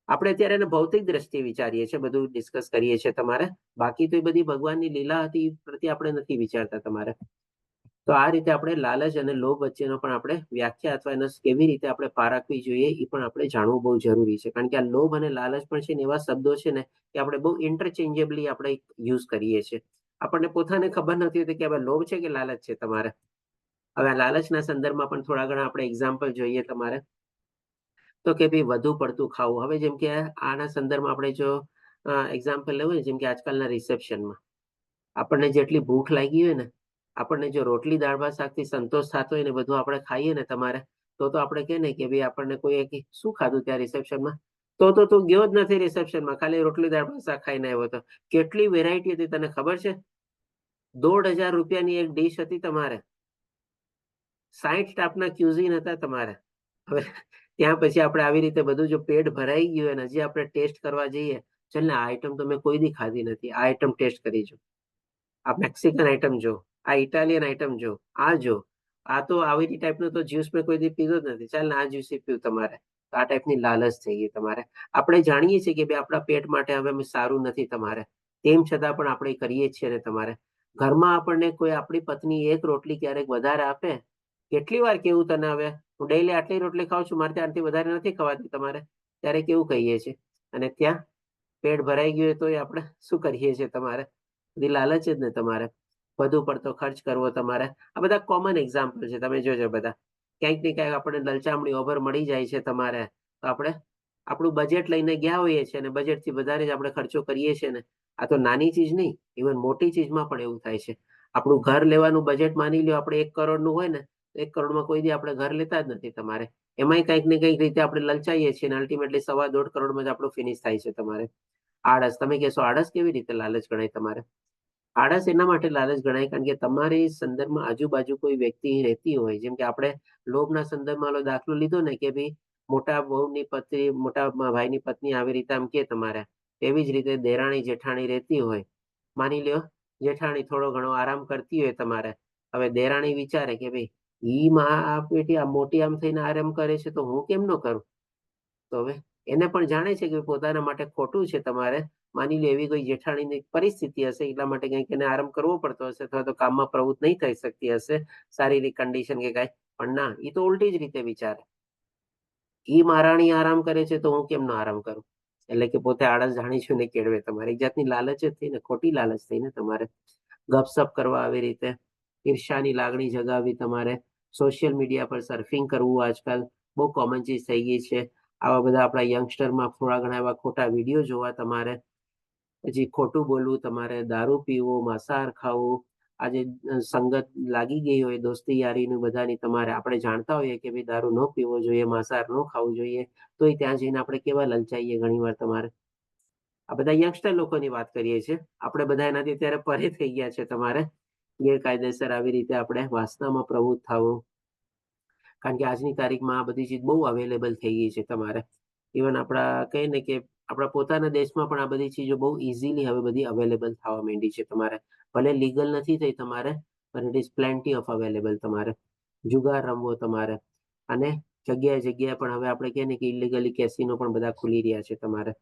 આપણે અત્યારે એને ભૌતિક દ્રષ્ટિએ વિચારીએ છીએ, બધું ડિસ્કસ કરીએ છીએ તમારે. બાકી તો એ બધી ભગવાનની લીલા હતી એ પ્રત્યે આપણે નથી વિચારતા તમારે. તો આ રીતે આપણે લાલચ અને લોભ વચ્ચેનો પણ આપણે વ્યાખ્યા અથવા એને કેવી રીતે આપણે પારખવી જોઈએ એ પણ આપણે જાણવું બહુ જરૂરી છે. કારણ કે આ લોભ અને લાલચ પણ છે ને એવા શબ્દો છે ને કે આપણે બહુ ઇન્ટરચેન્જેબલી આપણે યુઝ કરીએ છીએ. આપણને પોતાને ખબર નથી હોતી કે હવે લોભ છે કે લાલચ છે તમારે. હવે આ લાલચના સંદર્ભમાં પણ થોડા ઘણા આપણે એક્ઝામ્પલ જોઈએ તમારે. તો કે ભાઈ વધુ પડતું ખાવું. હવે જેમ કે આના સંદર્ભમાં આપણે જો એક્ઝામ્પલ લેવું ને, જેમ કે આજકાલના રિસેપ્શનમાં આપણને જેટલી ભૂખ લાગી હોય ને, આપણને જો રોટલી દાળ ભાત શાકથી સંતોષ થતો હોય ને બધું આપણે ખાઈએ ને તમારે, તો આપણે કહે ને કે ભાઈ આપણને કોઈ શું ખાધું ત્યાં રિસેપ્શનમાં, તો તું ગયો જ નથી રિસેપ્શનમાં, ખાલી રોટલી દાળ ભાત શાક ખાઈને આવ્યો હતો. કેટલી વેરાયટી હતી તને ખબર છે? 1500 રૂપિયાની એક ડીશ હતી તમારે, 60 ટાપના ક્યુઝિન હતા તમારે. હવે ત્યાં પછી આપણે આવી રીતે બધું જો પેટ ભરાઈ ગયું અને હજી આપણે ટેસ્ટ કરવા જઈએ, ચાલ ને આ આઈટમ તો મેં કોઈ દી ખાધી નથી, આ આઈટમ ટેસ્ટ કરી જો, આ મેક્સિકન આઈટમ જો, આ ઇટાલિયન આઈટમ જો, આ જો, આ તો આવી ટાઈપનું તો જ્યુસ મેં કોઈ દી પીધો જ નથી, ચાલ ને આ જ્યુસ પીવું તમારે. આ ટાઈપની લાલચ થઈ ગઈ તમારે. આપણે જાણીએ છીએ કે ભાઈ આપણા પેટ માટે હવે સારું નથી તમારે, તેમ છતાં પણ આપણે કરીએ છીએ ને તમારે. ઘરમાં આપણને કોઈ આપણી પત્ની એક રોટલી ક્યારેક વધારે આપે, કેટલી વાર કેવું તને હવે હું ડેઈલી આટલી રોટલી ખાઉં છું, મારે ત્યારથી વધારે નથી ખવાતી તમારે, ત્યારે કેવું કહીએ છીએ. અને ત્યાં પેટ ભરાઈ ગયું તો આપણે શું કરીએ છીએ તમારે? બધી લાલચ જ ને તમારે. વધુ પડતો ખર્ચ કરવો તમારે. આ બધા કોમન એક્ઝામ્પલ છે, તમે જોજો બધા. ક્યાંક ને ક્યાંક આપણે લલચામણી ઓભર મળી જાય છે તમારે, તો આપણે આપણું બજેટ લઈને ગયા હોઈએ છીએ અને બજેટથી વધારે જ આપણે ખર્ચો કરીએ છીએ ને. આ તો નાની ચીજ નહીં, ઇવન મોટી ચીજમાં પણ એવું થાય છે. આપણું ઘર લેવાનું બજેટ માની લો આપણે 1 કરોડનું હોય ને, 1 કરોડમાં કોઈ દી આપણે ઘર લેતા જ નથી તમારે. એમાંય કંઈક ને કંઈક રીતે આપણે લલચાઈએ છીએ અને અલ્ટિમેટલી 1.5 કરોડમાં જ આપણું ફિનિશ થાય છે તમારે. આળસ. તમે કહેશો આળસ કેવી રીતે લાલચ ગણાય તમારે? આળસ એના માટે લાલચ ગણાય કારણ કે તમારી સંદર્ભમાં આજુબાજુ કોઈ વ્યક્તિ રહેતી હોય, જેમ કે આપણે લોભના સંદર્ભમાં દાખલો લીધો ને કે ભાઈ મોટા બહુની પત્ની, મોટા ભાઈની પત્ની આવી રીતે આમ કે તમારે, એવી જ રીતે દેરાણી જેઠાણી રહેતી હોય. માની લ્યો જેઠાણી થોડો ઘણો આરામ કરતી હોય તમારે. હવે દેરાણી વિચારે કે ભાઈ આ પેટી આ મોટી આમ થઈને આરામ કરે છે તો હું કેમ ન કરું? તો હવે એને પણ જાણે છે કે પોતાના માટે ખોટું છે તમારે. માની લો એવી કોઈ જેઠાણીની પરિસ્થિતિ હશે એટલા માટે કંઈક એને આરામ કરવો પડતો હશે, અથવા તો કામમાં પ્રવૃત્ત નહીં થઈ શકતી હશે, શારીરિક કન્ડિશન કે કાંઈ. પણ ના, એ તો ઉલટી જ રીતે વિચારે, ઈ મહારાણી આરામ કરે છે તો હું કેમ ન આરામ કરું? એટલે કે પોતે આળસ જાણી છું ને કેળવે તમારી. એક જાતની લાલચ જ થઈ ને, ખોટી લાલચ થઈ ને તમારે. ગપસપ કરવા આવી રીતે, ઈર્ષાની લાગણી જગાવી તમારે. સોશિયલ મીડિયા પર સર્ફિંગ કરવું આજકાલ બહુ કોમન ચીજ થઈ ગઈ છે. આવા બધા આપણા યંગસ્ટરમાં થોડા ઘણા એવા ખોટા વિડીયો જોવા તમારે. પછી ખોટું બોલવું તમારે, દારૂ પીવો, માંસાહાર ખાવું. આજે સંગત લાગી ગઈ હોય દોસ્તી યારીનું બધાની તમારે, આપણે જાણતા હોઈએ કે ભાઈ દારૂ ન પીવો જોઈએ, માંસાહાર ન ખાવું જોઈએ, તોય ત્યાં જઈને આપણે કેવા લલચાઈએ ઘણી વાર તમારે. આ બધા યંગસ્ટર લોકોની વાત કરીએ છીએ, આપણે બધા એનાથી અત્યારે પરે થઈ ગયા છે તમારે. ગેરકાયદેસર આવી રીતે આપણે વાસનામાં પ્રવૃત્ત થવું, કારણ કે આજની તારીખમાં આ બધી ચીજ બહુ અવેલેબલ થઈ ગઈ છે તમારે. ઇવન આપણા કહીએ ને કે આપણા પોતાના દેશમાં પણ આ બધી ચીજો બહુ ઇઝીલી હવે બધી અવેલેબલ થવા માંડી છે તમારે. ભલે લીગલ નથી થઈ તમારે, પણ it is plenty of available તમારે. જુગાર રમવો તમારે. અને જગ્યાએ પણ હવે આપણે કહીએ ને કે ઇલીગલી કેસિનો પણ બધા ખુલી રહ્યા છે તમારે.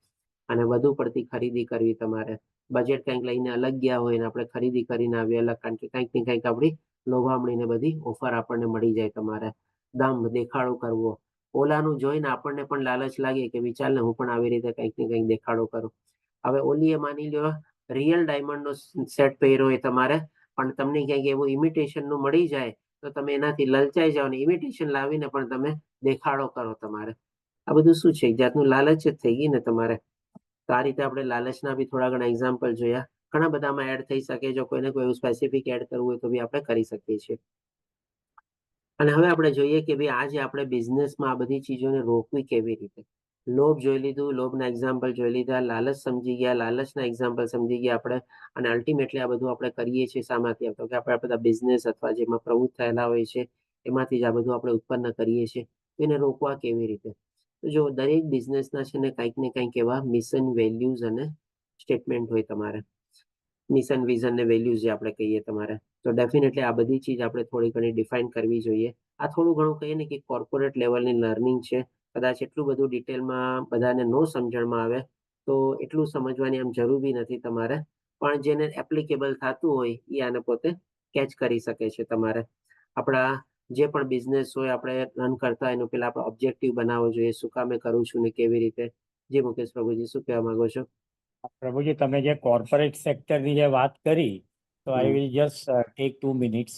અને વધુ પડતી ખરીદી કરવી તમારે. બજેટ કંઈક લઈને અલગ ગયા હોય ને આપણે ખરીદી કરીને આવીએ અલગ, કારણ કે કંઈક ને કંઈક આપણી લોભામણીને બધી ઓફર આપણને મળી જાય તમારે. દંભ દેખાડો કરવો, ઓલાનું જોઈને આપણને પણ લાલચ લાગે કે વિચાર ને હું પણ આવી રીતે કંઈક ને કંઈક દેખાડો કરું. હવે ઓલી એ માની લો રિયલ ડાયમંડનો સેટ પહેર્યો હોય તમારે, પણ તમને ક્યાંક એવું ઇમિટેશન નું મળી જાય તો તમે એનાથી લલચાઈ જાઓ ને ઇમિટેશન લાવીને પણ તમે દેખાડો કરો તમારે. આ બધું શું છે? એક જાતનું લાલચ જ થઈ ગઈ ને તમારે. તો આ રીતે આપણે લાલચના બી થોડા ઘણા એક્ઝામ્પલ જોયા. ઘણા બધામાં એડ થઈ શકે. જો કોઈને કોઈ સ્પેસિફિક એડ કરવું હોય તો બી આપણે કરી શકીએ છીએ. અને હવે આપણે જોઈએ કે ભાઈ આજે આપણે બિઝનેસમાં આ બધી ચીજોને રોકવી કેવી રીતે. લોભ જોઈ લીધું, લોભના એક્ઝામ્પલ જોઈ લીધા, લાલચ સમજી ગયા, લાલચના એક્ઝામ્પલ સમજી ગયા આપણે. અને અલ્ટિમેટલી આ બધું આપણે કરીએ છીએ શામાંથી? તો કે આપણે બધા બિઝનેસ અથવા જેમાં પ્રવૃત્ત થયેલા હોય છે એમાંથી જ આ બધું આપણે ઉત્પન્ન કરીએ છીએ. એને રોકવા કેવી રીતે? તો જો દરેક બિઝનેસના છે ને કંઈક ને કંઈક એવા મિશન, વેલ્યુઝ અને સ્ટેટમેન્ટ હોય તમારે. મિશન, વિઝન ને વેલ્યુઝ જે આપણે કહીએ તમારે. તો ડેફિનેટલી આ બધી ચીજ આપણે થોડી ઘણી ડિફાઇન કરવી જોઈએ. આ થોડું ઘણું કહીએ ને કે કોર્પોરેટ લેવલની લર્નિંગ છે. કદાચ એટલું બધું ડિટેલમાં બધાને ન સમજણમાં આવે તો એટલું સમજવાની આમ જરૂરી નથી તમારે. પણ જેને એપ્લિકેબલ થતું હોય એ આને પોતે કેચ કરી શકે છે તમારે. આપણા જે પણ બિઝનેસ હોય આપણે રન કરતા એનું પેલા આપણે ઓબ્જેક્ટિવ બનાવવો જોઈએ. શું કામે કરું છું ને કેવી રીતે. જી મુકેશ પ્રભુજી, શું કહેવા માંગો છો? પ્રભુજી, તમે જે કોર્પોરેટ સેક્ટરની જે વાત કરી, તો I will just take 2 minutes.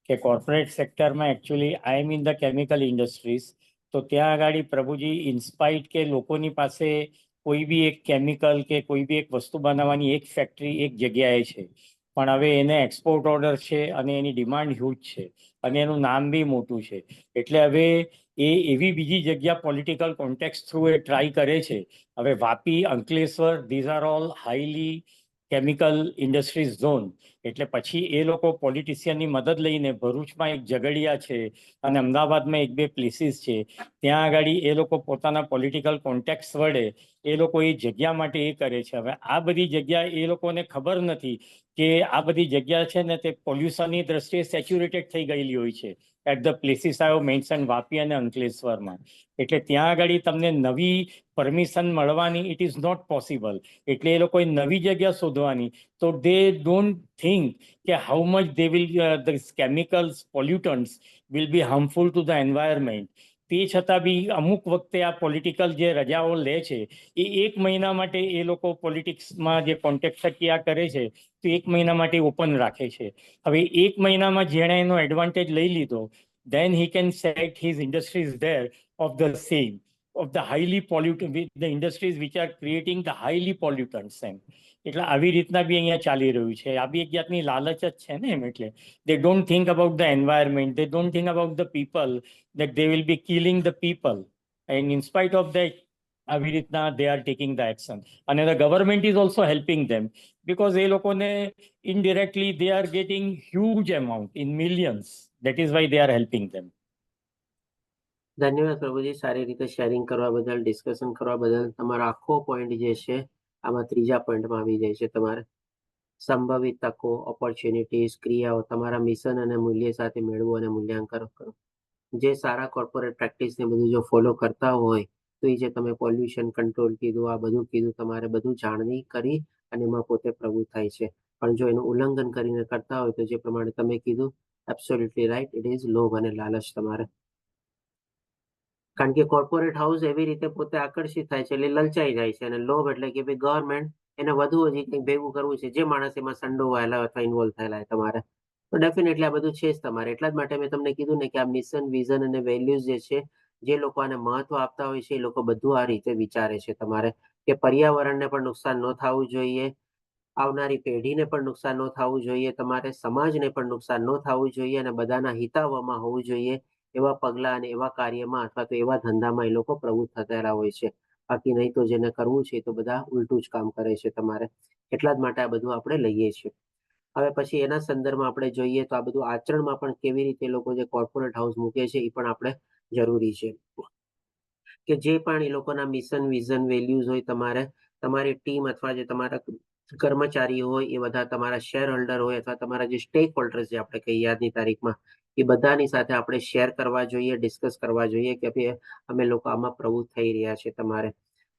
કે કોર્પોરેટ સેક્ટરમાં actually I am in the chemical industries. તો ત્યાં આગળ પ્રભુજી ઇન્સ્પાઇટ કે લોકોની પાસે કોઈ બી એક કેમિકલ કે કોઈ બી એક વસ્તુ બનાવવાની એક ફેક્ટરી એક જગ્યાએ છે, પણ હવે એને એક્સપોર્ટ ઓર્ડર છે અને એની ડિમાન્ડ હ્યુજ છે અને એનું નામ બી મોટું છે. એટલે હવે એ એવી બીજી જગ્યા પોલિટિકલ કોન્ટેક્સ થ્રુ એ ટ્રાય કરે છે. હવે Vapi, Ankleshwar, these are all highly chemical industries zone. એટલે પછી એ લોકો પોલિટિશિયનની મદદ લઈને ભરૂચમાં એક ઝઘડિયા છે અને અમદાવાદમાં એક બે પ્લેસીસ છે, ત્યાં આગળ એ લોકો પોતાના પોલિટિકલ કોન્ટેક્ટ વડે એ લોકો એ જગ્યા માટે એ કરે છે. હવે આ બધી જગ્યા એ લોકોને ખબર નથી કે આ બધી જગ્યા છે ને તે પોલ્યુશનની દ્રષ્ટિએ સેચ્યુરેટેડ થઈ ગયેલી હોય છે at the places I have mention, Vapi અને અંકલેશ્વરમાં. એટલે ત્યાં આગળ તમને નવી પરમિશન મળવાની ઇટ ઇઝ નોટ પોસિબલ. એટલે એ લોકોએ નવી જગ્યા શોધવાની. તો દે ડોન્ટ થિંક કે how much they will the chemicals pollutants will be harmful to the environment. તે છતાં બી અમુક વખતે આ પોલિટિકલ જે રજાઓ લે છે એ 1 મહિના માટે એ લોકો પોલિટિક્સમાં જે કોન્ટેક્ટ થકી આ કરે છે તો 1 મહિના માટે ઓપન રાખે છે. હવે 1 મહિનામાં જેણે એનો એડવાન્ટેજ લઈ લીધો, then he can set his industries there of the same, of the highly polluted, the industries which are creating the highly pollutants એમ. એટલે આવી રીતના બી અહીંયા ચાલી રહ્યું છે. આ બી એક જાતની લાલચ જ છે ને એમ. એટલે they don't think about the environment, they don't think about the people, that they will be killing the people, and in spite of that આવી રીતના they are taking the action. અને the government is also helping them because એ લોકોને indirectly they are getting huge amount in millions. That is why they are helping them. ધન્યવાદ પ્રભુજી, સારી રીતે sharing કરવા બદલ, ડિસ્કશન કરવા બદલ. તમારો આખો પોઈન્ટ જે છે આમાં ત્રીજા પોઈન્ટમાં આવી જાય છે તમારે. સંભવિત તકો, ઓપોર્ચ્યુનિટીઝ, ક્રિયાઓ તમારા મિશન અને મૂલ્ય સાથે મેળવો અને મૂલ્યાંકન કરો. જે સારા કોર્પોરેટ પ્રેક્ટિસને બધું જો ફોલો કરતા હોય તો એ જે તમે પોલ્યુશન કંટ્રોલ કીધું, આ બધું કીધું, તમારે બધું જાણવી કરી અને એમાં પોતે પ્રવૃત્ત થાય છે. પણ જો એનું ઉલ્લંઘન કરીને કરતા હોય તો જે પ્રમાણે તમે કીધું, એબ્સોલ્યુટલી રાઈટ, ઇટ ઇઝ લોભ અને લાલચ તમારે. કારણ કે કોર્પોરેટ હાઉસ એવી રીતે પોતે આકર્ષિત થાય છે એટલે લલચાઈ જાય છે. અને લોભ એટલે કે ભાઈ ગવર્મેન્ટ એને વધુ હજી કંઈક ભેગું કરવું છે, જે માણસ એમાં સંડોવાયેલા અથવા ઇન્વોલ્વ થયેલા તમારે. તો ડેફિનેટલી આ બધું છે જ તમારે. એટલા જ માટે મેં તમને કીધું ને કે આ મિશન, વિઝન અને વેલ્યુઝ જે છે, જે લોકો આને મહત્વ આપતા હોય છે એ લોકો બધું આ રીતે વિચારે છે તમારે. કે પર્યાવરણને પણ નુકસાન ન થવું જોઈએ, આવનારી પેઢીને પણ નુકસાન ન થવું જોઈએ, તમારે સમાજને પણ નુકસાન ન થવું જોઈએ, અને બધાના હિતાવમાં હોવું જોઈએ એવા પગલા અને એવા કાર્યમાં અથવા તો એવા ધંધામાં એ લોકો પ્રવૃત્ત થયેલા હોય છે. બાકી નહીં તો જેને કરવું છે તો બધા ઉલટું જ કામ કરે છે તમારે. એટલા જ માટે આ બધું આપણે લઈએ છીએ. હવે પછી એના સંદર્ભમાં આપણે જોઈએ તો આ બધું આચરણમાં પણ કેવી રીતે લોકો જે કોર્પોરેટ હાઉસ મૂકે છે એ પણ આપણે જરૂરી છે. કે જે પણ એ લોકોના મિશન, વિઝન, વેલ્યુઝ હોય તમારે, તમારી ટીમ અથવા જે તમારા કર્મચારીઓ હોય એ બધા તમારા શેર હોલ્ડર હોય અથવા તમારા જે સ્ટેક હોલ્ડર્સ જે આપણે કહીએ આજની તારીખમાં, એ બધાની સાથે આપણે શેર કરવા જોઈએ, ડિસ્કસ કરવા જોઈએ કે ભાઈ અમે લોકો આમાં પ્રવૃત્ત થઈ રહ્યા છે તમારે.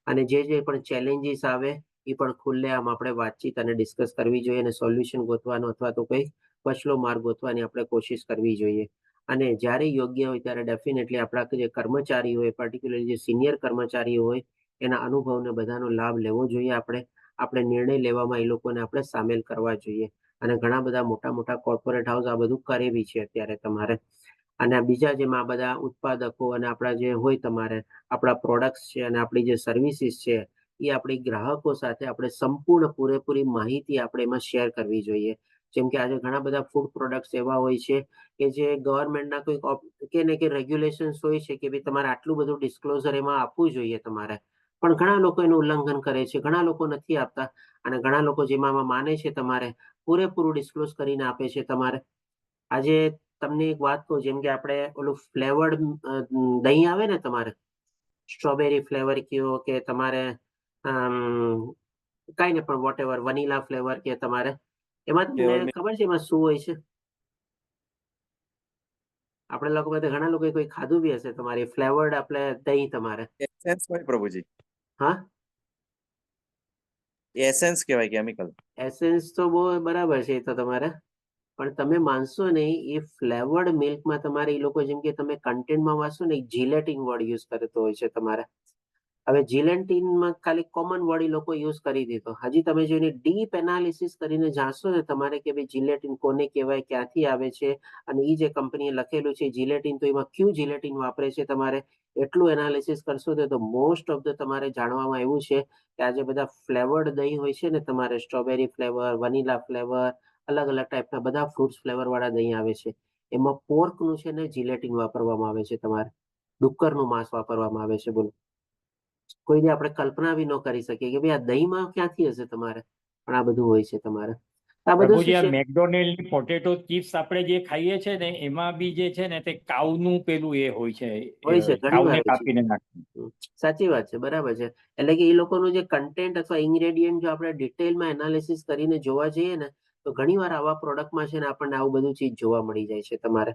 અને જે પણ ચેલેન્જીસ આવે એ પણ ખુલ્લેઆમ આપણે વાતચીત અને ડિસ્કસ કરવી જોઈએ અને સોલ્યુશન ગોતવાનો અથવા તો કોઈ પછલો માર્ગ ગોતવાની આપણે કોશિશ કરવી જોઈએ. અને જ્યારે યોગ્ય હોય ત્યારે ડેફિનેટલી આપણા જે કર્મચારી હોય, પર્ટિક્યુલરલી જે સિનિયર કર્મચારીઓ હોય, એના અનુભવને બધાનો લાભ લેવો જોઈએ આપણે. આપણે નિર્ણય લેવામાં એ લોકોને આપણે સામેલ કરવા જોઈએ. અને ઘણા બધા મોટા મોટા કોર્પોરેટ હાઉસ આ બધું કરે બી છે અત્યારે તમારે. અને બીજા જેમ આ બધા ઉત્પાદકો અને આપણા જે હોય તમારે આપણા પ્રોડક્ટ્સ છે અને આપણી જે સર્વિસીસ છે એ આપણી ગ્રાહકો સાથે આપણે સંપૂર્ણ પૂરેપૂરી માહિતી આપણે એમાં શેર કરવી જોઈએ. જેમ કે આજે ઘણા બધા ફૂડ પ્રોડક્ટ્સ એવા હોય છે કે જે ગવર્મેન્ટના કોઈ કે રેગ્યુલેશન્સ હોય છે કે ભાઈ તમારે આટલું બધું ડિસ્ક્લોઝર એમાં આપવું જોઈએ તમારે. પણ ઘણા લોકો એનું ઉલ્લંઘન કરે છે, ઘણા લોકો નથી આપતા અને ઘણા લોકો જેમાં માને છે તમારે પૂરેપૂરું ડિસ્ક્લોઝ કરીને આપે છે તમારે. આજે તમને એક વાત કહું, જેમ કે આપણે ઓલું ફ્લેવર્ડ દહીં આવે ને તમારે, સ્ટ્રોબેરી ફ્લેવર કયો કે તમારે કાંઈ ને પણ વોટ એવર વનીલા ફ્લેવર કે તમારે, એમાં તમને ખબર છે એમાં શું હોય છે? આપણે લોકો બધા ઘણા લોકો કોઈ ખાધું બી હશે તમારે ફ્લેવર્ડ આપણે દહીં તમારે. એસેન્સ હોય પ્રભુજી, હા એસેન્સ કહેવાય, કેમિકલ. એસેન્સ તો બહુ બરાબર છે એ તો તમારે, પણ તમે માનશો નહીં એ ફ્લેવર્ડ મિલ્કમાં તમારે એ લોકો જેમ કે તમે કન્ટેન્ટમાં વાંચશો ને જીલેટિન વર્ડ યુઝ કરતો હોય છે તમારે. હવે જીલેટિનમાં ખાલી કોમન વર્ડ એ લોકો યુઝ કરી દીધો. હજી તમે જો એની ડીપ એનાલિસિસ કરીને જાણશો ને તમારે કે ભાઈ જીલેટિન કોને કહેવાય, ક્યાંથી આવે છે અને એ જે કંપનીએ લખેલું છે જીલેટિન તો એમાં ક્યુ જીલેટિન વાપરે છે તમારે એટલું એનાલિસિસ કરશો તો મોસ્ટ ઓફ ધ તમારે જાણવામાં એવું છે કે આજે બધા ફ્લેવર્ડ દહીં હોય છે ને તમારે સ્ટ્રોબેરી ફ્લેવર, વનીલા ફ્લેવર, અલગ અલગ ટાઈપના બધા ફ્રૂટ્સ ફ્લેવર વાળા દહીં આવે છે. એમાં પોર્કનું છે ને જીલેટિન વાપરવામાં આવે છે તમારે, ડુક્કરનું માંસ વાપરવામાં આવે છે. બોલો, કોઈને આપણે કલ્પના બી ન કરી શકીએ કે ભાઈ આ દહીંમાં ક્યાંથી હશે તમારે, પણ આ બધું હોય છે તમારે. આ બધું પ્રભુજી, આ શું છે? મેકડોનાલ્ડ પોટેટો ચિપ્સ આપણે જે ખાઈએ છે ને એમાં બી જે છે ને તે કાઉનું પેલું એ હોય છે, હોય છે ઘણી કાઉને વાર છે. કાપીને નાખે. સાચી વાત છે, બરાબર છે. એટલે કે એ લોકોનું જે કન્ટેન્ટ અથવા ઇન્ગ્રેડિયન્ટ જો આપણે ડિટેલમાં એનાલિસિસ કરીને જોવા જઈએ ને તો ઘણી વાર આવા પ્રોડક્ટમાં છે ને આપણને આવું બધું ચીજ જોવા મળી જાય છે તમારે.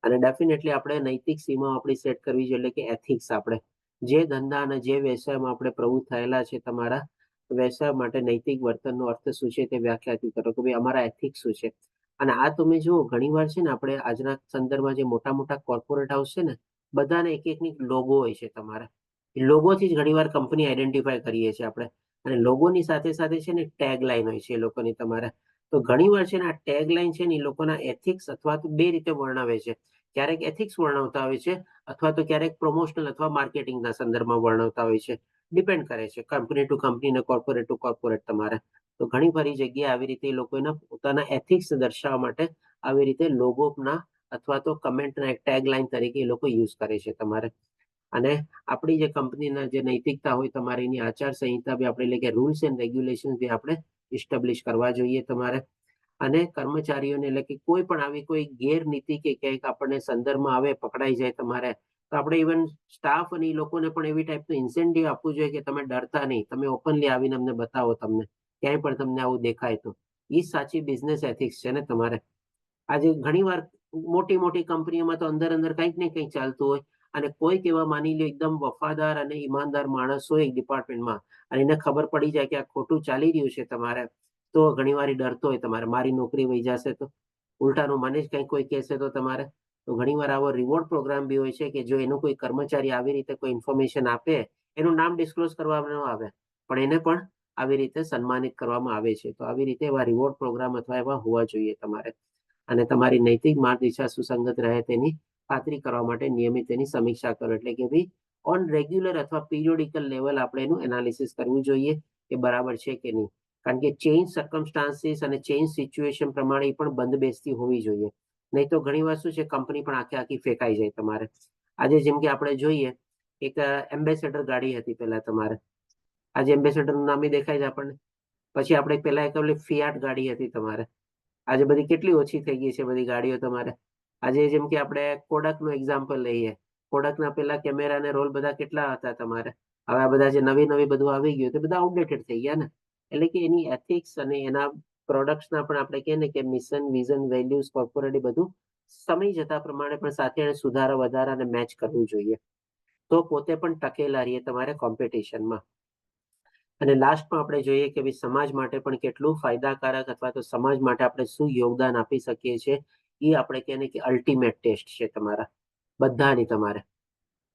અને ડેફિનેટલી આપણે નૈતિક સીમા આપણી સેટ કરવી જોઈએ, એટલે કે એથિક્સ. આપણે જે ધંધા અને જે વ્યવસાયમાં આપણે પ્રવૃત્ત થયેલા છે તમારા વ્યવસાય માટે નૈતિક વર્તનનો અર્થ શું છે તે વ્યાખ્યાયિત કરો કે ભાઈ અમારા એથિક્સ શું છે. અને આ તમે જુઓ ઘણી વાર છે ને આપણે આજના સંદર્ભમાં જે મોટા મોટા કોર્પોરેટ હાઉસ છે ને બધાને એક એકની લોગો હોય છે તમારે. લોગોથી જ ઘણી વાર કંપની આઈડેન્ટિફાય કરીએ છીએ આપણે. અને લોગોની સાથે સાથે છે ને ટેગ લાઈન હોય છે એ લોકોની તમારે. તો ઘણી વાર છે ને આ ટેગ લાઈન છે ને એ લોકોના એથિક્સ અથવા તો બે રીતે વર્ણવે છે. ક્યારેક એથિક્સ વર્ણવતા હોય છે અથવા તો ક્યારેક પ્રમોશનલ અથવા માર્કેટિંગના સંદર્ભમાં વર્ણવતા હોય છે. ડિપેન્ડ કરે છે કંપની ટુ કંપની ને કોર્પોરેટ ટુ કોર્પોરેટ તમારે. તો ઘણી બધી જગ્યાએ આવી રીતે એ લોકો એના પોતાના એથિક્સ દર્શાવવા માટે આવી રીતે લોગોના અથવા તો કમેન્ટના એક ટેગ લાઈન તરીકે એ લોકો યુઝ કરે છે તમારે. અને આપણી જે કંપનીના જે નૈતિકતા હોય તમારી એની આચાર સંહિતા બી આપણે એટલે કે રૂલ્સ એન્ડ રેગ્યુલેશન બી આપણે ઇસ્ટાબ્લિશ કરવા જોઈએ તમારે. અને કર્મચારીઓને એટલે કે કોઈ પણ આવી કોઈ ગેરનીતિ કે ક્યાંક આપણને સંદર્ભમાં આવે પકડાઈ જાય તમારે તો આપણે ઇવન સ્ટાફ અને એ લોકોને પણ એવી ટાઈપનું ઇન્સેન્ટિવ આપવું જોઈએ કે તમે ડરતા નહીં, તમે ઓપનલી આવીને અમને બતાવો તમને ક્યાંય પણ તમને આવું દેખાય તો. એ સાચી બિઝનેસ એથિક્સ છે ને તમારે. આજે ઘણી વાર મોટી મોટી કંપનીઓમાં તો અંદર અંદર કંઈક ને કંઈક ચાલતું હોય અને કોઈક એવા માની લો એકદમ વફાદાર અને ઈમાનદાર માણસ હોય એક ડિપાર્ટમેન્ટમાં અને એને ખબર પડી જાય કે આ ખોટું ચાલી રહ્યું છે તમારે તો ઘણી વાર ડરતો હોય તમારે મારી નોકરી વહી જશે તો, ઉલટાનું મને જ કંઈક કોઈ કહેશે તો તમારે. તો ઘણી વાર આવો રિવોર્ડ પ્રોગ્રામ બી હોય છે કે જો એનો કોઈ કર્મચારી આવી રીતે કોઈ ઇન્ફોર્મેશન આપે, એનું નામ ડિસ્ક્લોઝ કરવામાં ન આવે પણ એને પણ આવી રીતે સન્માનિત કરવામાં આવે છે. તો આવી રીતે એવા રિવોર્ડ પ્રોગ્રામ અથવા એવા હોવા જોઈએ તમારે. અને તમારી નૈતિક માર્ગદિશા સુસંગત રહે તેની ખાતરી કરવા માટે નિયમિત તેની સમીક્ષા કરો. એટલે કે ભાઈ ઓન રેગ્યુલર અથવા પીરિયોડિકલ લેવલ આપણે એનું એનાલિસિસ કરવું જોઈએ કે બરાબર છે કે નહીં. કારણ કે ચેન્જ સર્કમસ્ટાન્સીસ અને ચેન્જ સિચ્યુએશન પ્રમાણે પણ બંધબેસતી હોવી જોઈએ. નહીં તો ઘણી વાર શું છે કંપની પણ આખી ફેંકાઈ જાય તમારે. આજે જેમ કે આપણે જોઈએ એક એમ્બેસેડર ગાડી હતી પહેલા તમારે, આજે એમ્બેસેડરનું નામ દેખાય છે આપણને. પછી આપણે પહેલા એક ફિયાટ ગાડી હતી તમારે, આજે બધી કેટલી ઓછી થઈ ગઈ છે બધી ગાડીઓ તમારે. આજે જેમ કે આપણે કોડકનું એક્ઝામ્પલ લઈએ, કોડકના પેલા કેમેરા ને રોલ બધા કેટલા હતા તમારે, હવે આ બધા જે નવી બધું આવી ગયું તે બધા આઉટડેટેડ થઈ ગયા ને. એટલે કે એની એથિક્સ અને એના પ્રોડક્ટ્સના પણ આપણે કહીએ ને કે મિશન, વિઝન, વેલ્યુઝ, કોર્પોરેટ બધું સમય જતા પ્રમાણે પણ સાથે સુધારા વધારા અને મેચ કરવું જોઈએ તો પોતે પણ ટકેલા રહીએ તમારે કોમ્પિટિશનમાં. અને લાસ્ટમાં આપણે જોઈએ કે ભાઈ સમાજ માટે પણ કેટલું ફાયદાકારક અથવા તો સમાજ માટે આપણે શું યોગદાન આપી શકીએ છીએ એ આપણે કહીએ કે અલ્ટિમેટ ટેસ્ટ છે તમારા બધાની. તમારે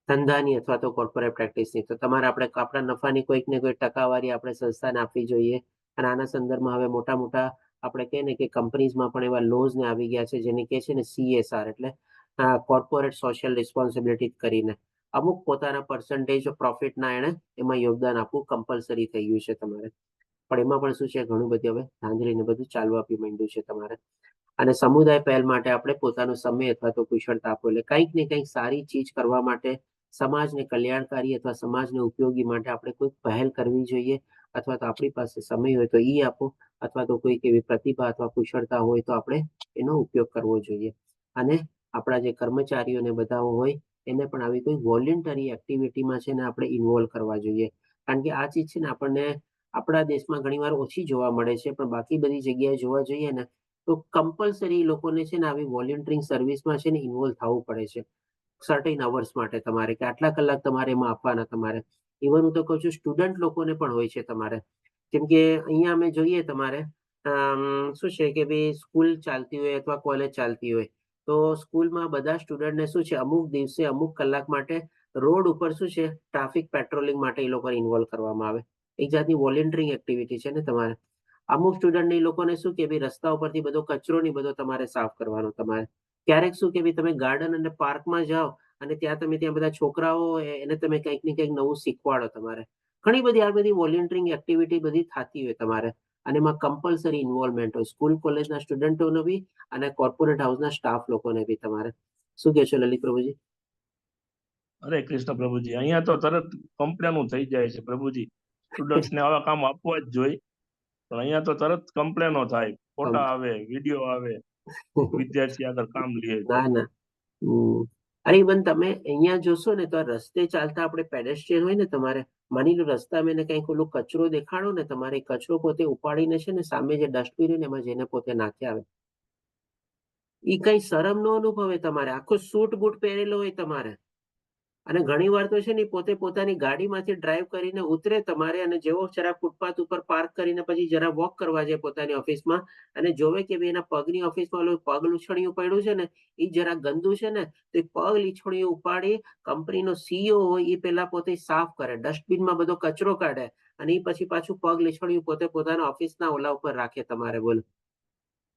ધંધાની અથવા તો કોર્પોરેટ પ્રેક્ટિસની. તો તમારે આપણા નફાની કોઈક ને કોઈ ટકાવારી આપણે સંસ્થાને આપવી જોઈએ. અને આના સંદર્ભમાં હવે મોટા મોટા આપણે કહીએ ને કે કંપનીઝમાં પણ એવા લોઝ ને આવી ગયા છે જેને કહે છે ને CSR એટલે કોર્પોરેટ સોશિયલ રિસ્પોન્સિબિલિટી કરીને અમુક પોતાના પર્સન્ટેજ પ્રોફિટના એને એમાં યોગદાન આપવું કમ્પલસરી થઈ ગયું છે તમારે. પણ એમાં પણ શું છે ઘણું બધું હવે ધાંધલીને બધું ચાલવા આપી માંડ્યું છે તમારે. અને સમુદાય પહેલ માટે આપણે પોતાનો સમય અથવા તો કુશળતા આપો એટલે કંઈક ને કંઈક સારી ચીજ કરવા માટે સમાજને કલ્યાણકારી અથવા સમાજને ઉપયોગી માટે આપણે કોઈ પહેલ કરવી જોઈએ. અથવા તો આપણી પાસે સમય હોય તો એ આપો અથવા તો કોઈક એવી પ્રતિભા અથવા કુશળતા હોય તો આપણે એનો ઉપયોગ કરવો જોઈએ. અને આપણા જે કર્મચારીઓને બધા હોય એને પણ આવી કોઈ વોલેન્ટરી એક્ટિવિટીમાં છે ને આપણે ઇન્વોલ્વ કરવા જોઈએ. કારણ કે આ ચીજ છે ને આપણને આપણા દેશમાં ઘણીવાર ઓછી જોવા મળે છે, પણ બાકી બધી જગ્યાએ જોવા જઈએ ને તો કમ્પલસરી લોકોને છે ને આવી વોલેન્ટિયરિંગ સર્વિસમાં છે ને ઇન્વોલ્વ થવું પડે છે સર્ટેન અવર્સ માટે તમારે, કે આટલા કલાક તમારે એમાં આપવાના તમારે. ઇવન હું તો કહું છું સ્ટુડન્ટ લોકોને પણ હોય છે તમારે. કેમ કે અહીંયા અમે જોઈએ તમારે શું છે કે ભાઈ સ્કૂલ ચાલતી હોય અથવા કોલેજ ચાલતી હોય તો સ્કૂલમાં બધા સ્ટુડન્ટને શું છે અમુક દિવસે અમુક કલાક માટે રોડ ઉપર શું છે ટ્રાફિક પેટ્રોલિંગ માટે એ લોકો ઇન્વોલ્વ કરવામાં આવે. એક જાતની વોલેન્ટિયરિંગ એક્ટિવિટી છે ને તમારે. અમુક સ્ટુડન્ટ એ લોકોને શું કે ભાઈ રસ્તા ઉપરથી બધો કચરો ની બધો તમારે સાફ કરવાનો તમારે. ક્યારેક શું કે ભાઈ તમે ગાર્ડન અને પાર્કમાં જાઓ અને ત્યાં બધા છોકરાઓ એને તમે કંઈક ને કંઈક નવું શીખવાડો તમારે. ઘણી બધી આ બધી વોલેન્ટિયરિંગ એક્ટિવિટી બધી થતી હોય તમારે. અને એમાં કમ્પલસરી ઇન્વોલ્વમેન્ટ હોય સ્કૂલ કોલેજના સ્ટુડન્ટોનો બી અને કોર્પોરેટ હાઉસના સ્ટાફ લોકોને બી તમારે. શું કહે છો લલિત પ્રભુજી? હરે કૃષ્ણ પ્રભુજી. અહીંયા તો તરત કમ્પ્લેનું થઈ જાય છે પ્રભુજી. સ્ટુડન્ટ્સ ને આવા કામ આપવા જ જોઈએ, પણ અહીંયા તો તરત કમ્પ્લેનો થાય, ફોટા આવે, વિડીયો આવે, વિદ્યાર્થી આગળ કામ લે. ના ના અરે બેન તમે અહીંયા જોશો ને તો આ રસ્તે ચાલતા આપણે પેડેસ્ટ્રિયન હોય ને તમારે માની લો રસ્તા મેં કંઈક ઓલું કચરો દેખાડો ને તમારે કચરો પોતે ઉપાડીને છે ને સામે જે ડસ્ટબિન હોય ને એમાં જઈને પોતે નાખી આવે. એ કઈ શરમ નો અનુભવે તમારે. આખો સૂટ બૂટ પહેરેલો હોય તમારે અને ઘણી વાર તો છે ને પોતે પોતાની ગાડીમાંથી ડ્રાઈવ કરીને ઉતરે તમારે અને જેવો જરા ફૂટપાથ ઉપર પાર્ક કરીને પછી જરા વોક કરવા જાય પોતાની ઓફિસમાં અને જોવે કે ભાઈ એના પગની ઓફિસમાં ઓલું પગ લૂછણિયું પડ્યું છે ને એ જરા ગંદુ છે ને તો એ પગ લીછણિયું ઉપાડી કંપનીનો CEO હોય એ પેલા પોતે સાફ કરે, ડસ્ટબિનમાં બધો કચરો કાઢે અને એ પછી પાછું પગ લીછણિયું પોતે પોતાના ઓફિસના ઓલા ઉપર રાખે તમારે. બોલો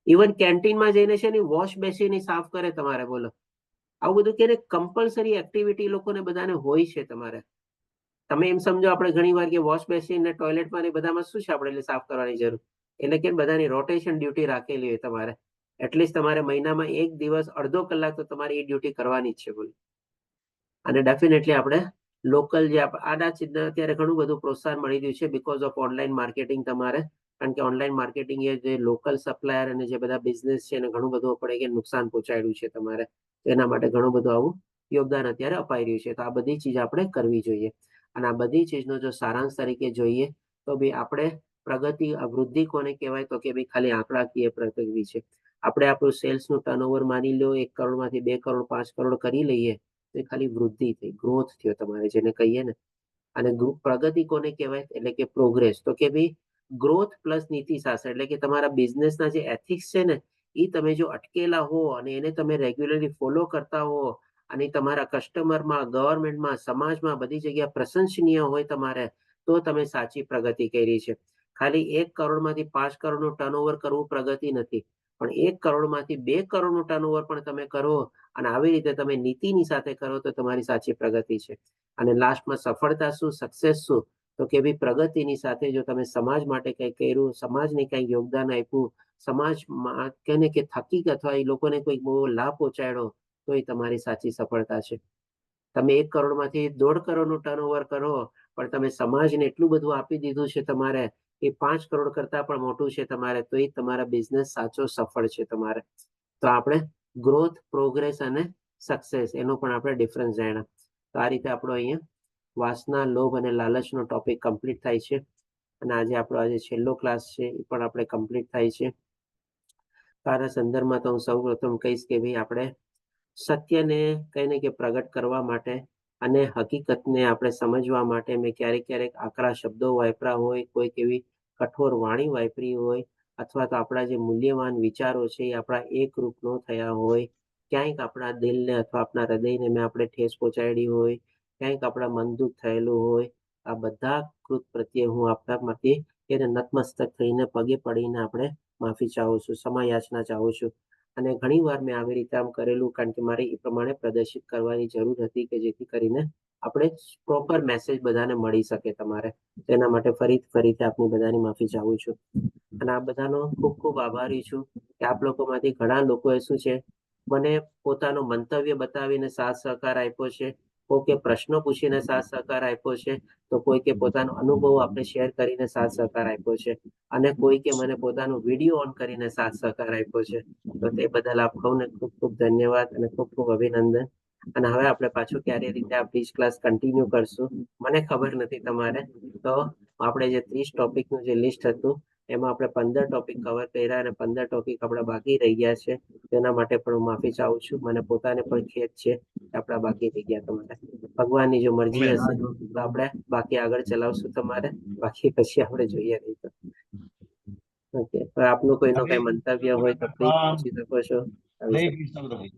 ઇવન કેન્ટીનમાં જઈને છે ને વોશ બેસીને સાફ કરે તમારે. બોલો આવું બધું કે કમ્પલસરી એક્ટિવિટી લોકોને બધાને હોય છે તમારે. તમે એમ સમજો આપણે ઘણી વાર કે વોશ બેસીન ને ટોયલેટમાં ને બધામાં શું છે આપણે સાફ કરવાની જરૂર, એટલે કે બધાની રોટેશન ડ્યુટી રાખેલી હોય તમારે. એટલીસ્ટ તમારે મહિનામાં એક દિવસ અડધો કલાક તો તમારી એ ડ્યુટી કરવાની જ છે. બોલો અને ડેફિનેટલી આપણે લોકલ જે આડા ચીજના અત્યારે ઘણું બધું પ્રોત્સાહન મળી રહ્યું છે બીકોઝ ઓફ ઓનલાઈન માર્કેટિંગ તમારે. કારણ કે ઓનલાઈન માર્કેટિંગ એ જે લોકલ સપ્લાયર અને જે બધા બિઝનેસ છે એને ઘણું બધું આપણે કે નુકસાન પહોંચાડ્યું છે તમારે. એના માટે ઘણું બધું આવું યોગદાન અત્યારે અપાઈ રહ્યું છે. તો આ બધી ચીજ આપણે કરવી જોઈએ. અને આ બધી ચીજનો જો સારાંશ તરીકે જોઈએ તો ભાઈ આપણે પ્રગતિ વૃદ્ધિ કોને કહેવાય તો કે ભાઈ ખાલી આંકડાકીય પ્રગતિ છે. આપણે આપણું સેલ્સનું ટર્નઓવર માની લો 1 કરોડમાંથી 2 કરોડ 5 કરોડ કરી લઈએ તો એ ખાલી વૃદ્ધિ થઈ, ગ્રોથ થયો તમારે જેને કહીએ ને. અને પ્રગતિ કોને કહેવાય એટલે કે પ્રોગ્રેસ. તો કે ભાઈ ગ્રોથ પ્લસ નીતિશાસ્ત્ર એટલે કે તમારા બિઝનેસના જે એથિક્સ છે ને એ તમે જો અટકેલા હો અને એને તમે રેગ્યુલરલી ફોલો કરતા હો અને તમારા કસ્ટમરમાં, ગવર્મેન્ટમાં, સમાજમાં બધી જગ્યાએ પ્રશંસનીય હોય તમારે તો તમે સાચી પ્રગતિ કરી છે. ખાલી 1 કરોડમાંથી 5 કરોડનું ટર્નઓવર કરવું પ્રગતિ નથી, પણ 1 કરોડમાંથી 2 કરોડનું ટર્નઓવર પણ તમે કરો અને આવી રીતે તમે નીતિની સાથે કરો તો તમારી સાચી પ્રગતિ છે. અને લાસ્ટમાં સફળતા શું, સક્સેસ શું તો કે ભાઈ પ્રગતિની સાથે જો તમે સમાજ માટે કંઈ કર્યું, સમાજને કંઈ યોગદાન આપ્યું, સમાજમાં કેને કે થકી અથવા એ લોકોને કોઈ બહુ લાભ પહોંચાડ્યો તો એ તમારી સાચી સફળતા છે. તમે 1 કરોડમાંથી 1.5 કરોડનું ટર્નઓવર કરો પણ તમે સમાજને એટલું બધું આપી દીધું છે તમારે એ 5 કરોડ કરતા પણ મોટું છે તમારે તો એ તમારા બિઝનેસ સાચો સફળ છે તમારે. તો આપણે ગ્રોથ, પ્રોગ્રેસ અને સક્સેસ એનો પણ આપણે ડિફરન્સ જાણ્યા. તો આ રીતે આપણો અહીંયા વાસના, લોભ અને લાલચનો ટોપિક કમ્પ્લીટ થાય છે. અને આજે છેલ્લો ક્લાસ છે એ પણ આપણે કમ્પ્લીટ થાય છે. તારા સંદર્ભમાં તો હું સૌ પ્રથમ કહીશ કે ભાઈ આપણે સત્યને કહીને કે પ્રગટ કરવા માટે અને હકીકતને આપણે સમજવા માટે મેં ક્યારેક આકરા શબ્દો વાપર્યા હોય, કોઈક એવી કઠોર વાણી વાપરી હોય અથવા તો આપણા જે મૂલ્યવાન વિચારો છે એ આપણા એકરૂપ ન થયા હોય, ક્યાંક આપણા દિલને અથવા આપણા હૃદયને મેં આપણે ઠેસ પહોંચાડી હોય ક્યાંક આપણા મન દુઃખ થયેલું હોય, આ બધા કૃત પ્રત્યે હું આપણામાંથી એને નતમસ્તક થઈને પગે પડીને આપણે માફી ચાહું છું, ક્ષમા યાચના ચાહું છું. અને ઘણી વાર મેં આવી રીતે આમ કરેલું કારણ કે મારે એ પ્રમાણે પ્રદર્શિત કરવાની જરૂર હતી કે જેથી કરીને આપણે પ્રોપર મેસેજ બધાને મળી શકે તમારે. તેના માટે ફરીથી આપની બધાની માફી ચાહું છું. અને આ બધાનો ખૂબ ખૂબ આભારી છું કે આપ લોકોમાંથી ઘણા લોકોએ શું છે મને પોતાનો મંતવ્ય બતાવીને સાથ સહકાર આપ્યો છે, કોઈકે પ્રશ્નો પૂછીને સાથ સહકાર આપ્યો છે, તો કોઈકે પોતાનો અનુભવ આપણે શેર કરીને સાથ સહકાર આપ્યો છે, અને કોઈકે મને પોતાનો વિડીયો ઓન કરીને સાથ સહકાર આપ્યો છે. તો તે બદલ આપ સૌને ખૂબ ખૂબ ધન્યવાદ અને ખૂબ ખૂબ અભિનંદન. અને હવે આપણે પાછું ક્યારે રીતે આ બ્રીજ ક્લાસ કન્ટિન્યુ કરશું મને ખબર નથી તમારે, તો આપણે જે 30 ટોપિકનું જે લિસ્ટ હતું એમાં આપણે 15 ટોપિક કવર કર્યા અને 15 ટોપિક આપણા બાકી રહી ગયા છે. તેના માટે પણ હું માફી ચાહું છું. મને પોતાને પણ ખેદ છે કે આપણા બાકી રહી ગયા. તમારે ભગવાનની જો મરજી હશે તો આપણે બાકી આગળ ચલાવશું તમારે, બાકી પછી આપણે જોઈએ નહીં તો. ઓકે, આપનું કોઈનો કઈ મંતવ્ય હોય તો પ્લીઝ પૂછી શકો છો. હરે કૃષ્ણ.